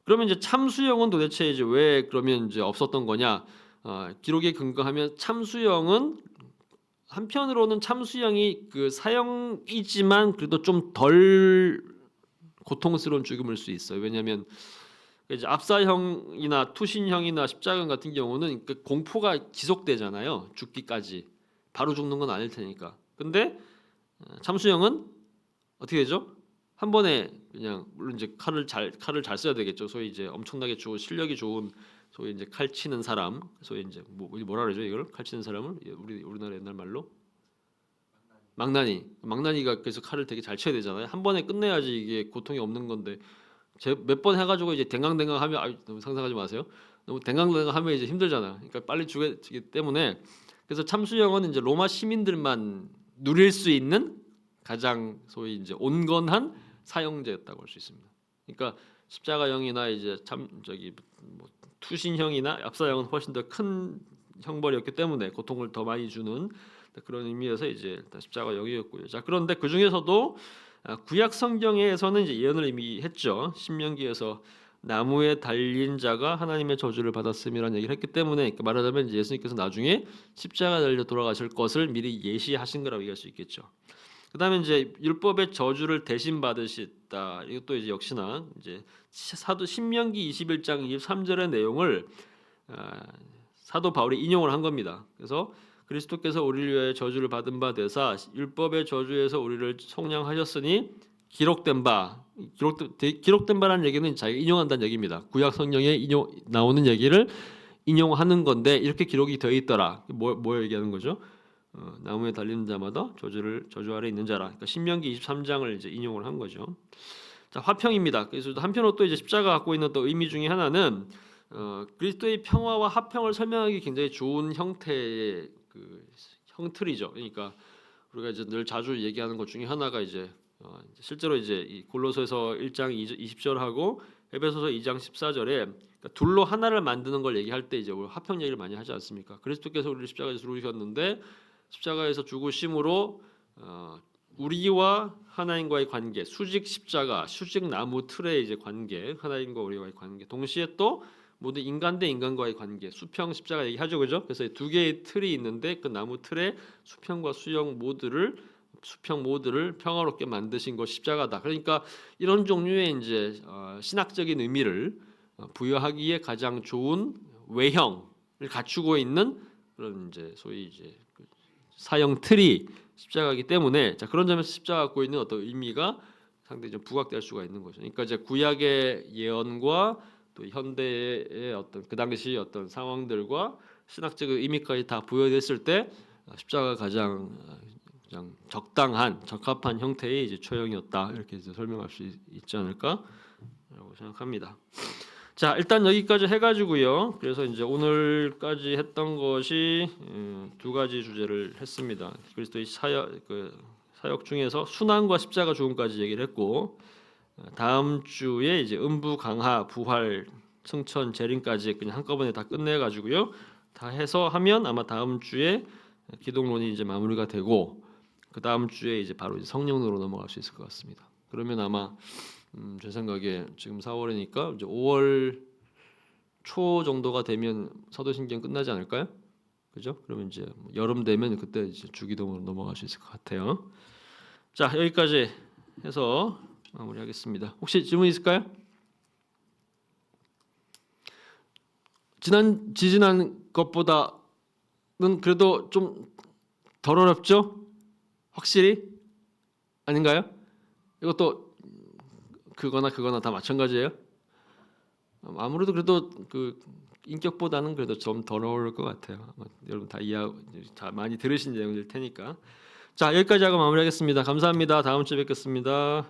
그러면 이제 참수형은 도대체 이제 왜 그러면 이제 없었던 거냐? 기록에 근거하면 참수형은 한편으로는 참수형이 그 사형이지만 그래도 좀 덜 고통스러운 죽음일 수 있어요. 왜냐하면 이제 압사형이나 투신형이나 십자가 같은 경우는 그 공포가 지속되잖아요. 죽기까지 바로 죽는 건 아닐 테니까. 근데 참수형은 어떻게 되죠? 한 번에 그냥 물론 이제 칼을 잘 써야 되겠죠. 소위 이제 엄청나게 좋은 실력이 좋은 소위 이제 칼 치는 사람, 소위 이제 뭐라 그러죠 이걸 칼 치는 사람을 우리나라 옛날 말로 망나니가 그래서 칼을 되게 잘 쳐야 되잖아요. 한 번에 끝내야지 이게 고통이 없는 건데 몇 번 해가지고 이제 댕강댕강 하면 너무 상상하지 마세요. 너무 댕강댕강 하면 이제 힘들잖아요. 그러니까 빨리 죽기 때문에 그래서 참수형은 이제 로마 시민들만 누릴 수 있는 가장 소위 이제 온건한 사형제였다고 할 수 있습니다. 그러니까 십자가형이나 이제 뭐 투신형이나 압사형은 훨씬 더 큰 형벌이었기 때문에 고통을 더 많이 주는 그런 의미에서 이제 일단 십자가형이었고요. 자, 그런데 그 중에서도 구약 성경에서는 이제 예언을 이미 했죠. 신명기에서 나무에 달린 자가 하나님의 저주를 받았음이라는 얘기를 했기 때문에, 그러니까 말하자면 이제 예수님께서 나중에 십자가 달려 돌아가실 것을 미리 예시하신 거라고 얘기할 수 있겠죠. 그다음에 이제 율법의 저주를 대신 받으셨다. 이것도 이제 역시나 이제 사도 신명기 21장 23절의 내용을 사도 바울이 인용을 한 겁니다. 그래서 그리스도께서 우리를 위하여 저주를 받은 바 되사 율법의 저주에서 우리를 속량하셨으니 기록된 바라는 얘기는 자기가 인용한다는 얘기입니다. 구약 성경에 나오는 얘기를 인용하는 건데 이렇게 기록이 되어 있더라. 뭐 얘기하는 거죠? 나무에 달리는 자마다 저주 아래 있는 자라. 그러니까 신명기 23장을 이제 인용을 한 거죠. 자, 화평입니다. 그래서 한편으로 또 이제 십자가 갖고 있는 또 의미 중에 하나는 그리스도의 평화와 화평을 설명하기 굉장히 좋은 형태의 그 형틀이죠. 그러니까 우리가 이제 늘 자주 얘기하는 것 중에 하나가 이제 실제로 이제 이 골로새서 1장 20절하고 에베소서 2장 14절에 그러니까 둘로 하나를 만드는 걸 얘기할 때 이제 화평 얘기를 많이 하지 않습니까? 그리스도께서 우리를 십자가에서 죽으셨는데 십자가에서 죽으심으로 우리와 하나님과의 관계, 수직 십자가, 수직 나무 틀의 이제 관계, 하나님과 우리와의 관계, 동시에 또 모두 인간 대 인간과의 관계, 수평 십자가 얘기하죠, 그죠? 그래서 두 개의 틀이 있는데 그 나무 틀에 수평과 수평 모두를 평화롭게 만드신 것 십자가다. 그러니까 이런 종류의 이제 신학적인 의미를 부여하기에 가장 좋은 외형을 갖추고 있는 그런 이제 소위 이제 사형 틀이 십자가이기 때문에 자 그런 점에서 십자가 갖고 있는 어떤 의미가 상당히 좀 부각될 수가 있는 거죠. 그러니까 이제 구약의 예언과 또 현대의 어떤 그 당시 어떤 상황들과 신학적 의미까지 다 부여됐을 때 십자가가 가장 적합한 형태의 이제 처형이었다 이렇게 이제 설명할 수 있지 않을까라고 생각합니다. 자 일단 여기까지 해가지고요. 그래서 이제 오늘까지 했던 것이 두 가지 주제를 했습니다. 그리스도의 사역 중에서 순환과 십자가 죽음까지 얘기를 했고 다음 주에 이제 음부 강하 부활 승천 재림까지 그냥 한꺼번에 다 끝내가지고요. 다 해서 하면 아마 다음 주에 기독론이 이제 마무리가 되고 그 다음 주에 이제 바로 이제 성령으로 넘어갈 수 있을 것 같습니다. 그러면 아마 제 생각에 지금 4월이니까 이제 5월 초 정도가 되면 사도신경 끝나지 않을까요? 그죠? 그러면 이제 여름 되면 그때 이제 주기도문으로 넘어갈 수 있을 것 같아요. 자 여기까지 해서 마무리하겠습니다. 혹시 질문 있을까요? 지지난 것보다는 그래도 좀 덜 어렵죠? 확실히 아닌가요? 이것도 그거나 다 마찬가지예요. 아무래도 그래도 그 인격보다는 그래도 좀 덜 어려울 것 같아요. 여러분 다 많이 들으신 내용일 테니까. 자 여기까지 하고 마무리하겠습니다. 감사합니다. 다음 주에 뵙겠습니다.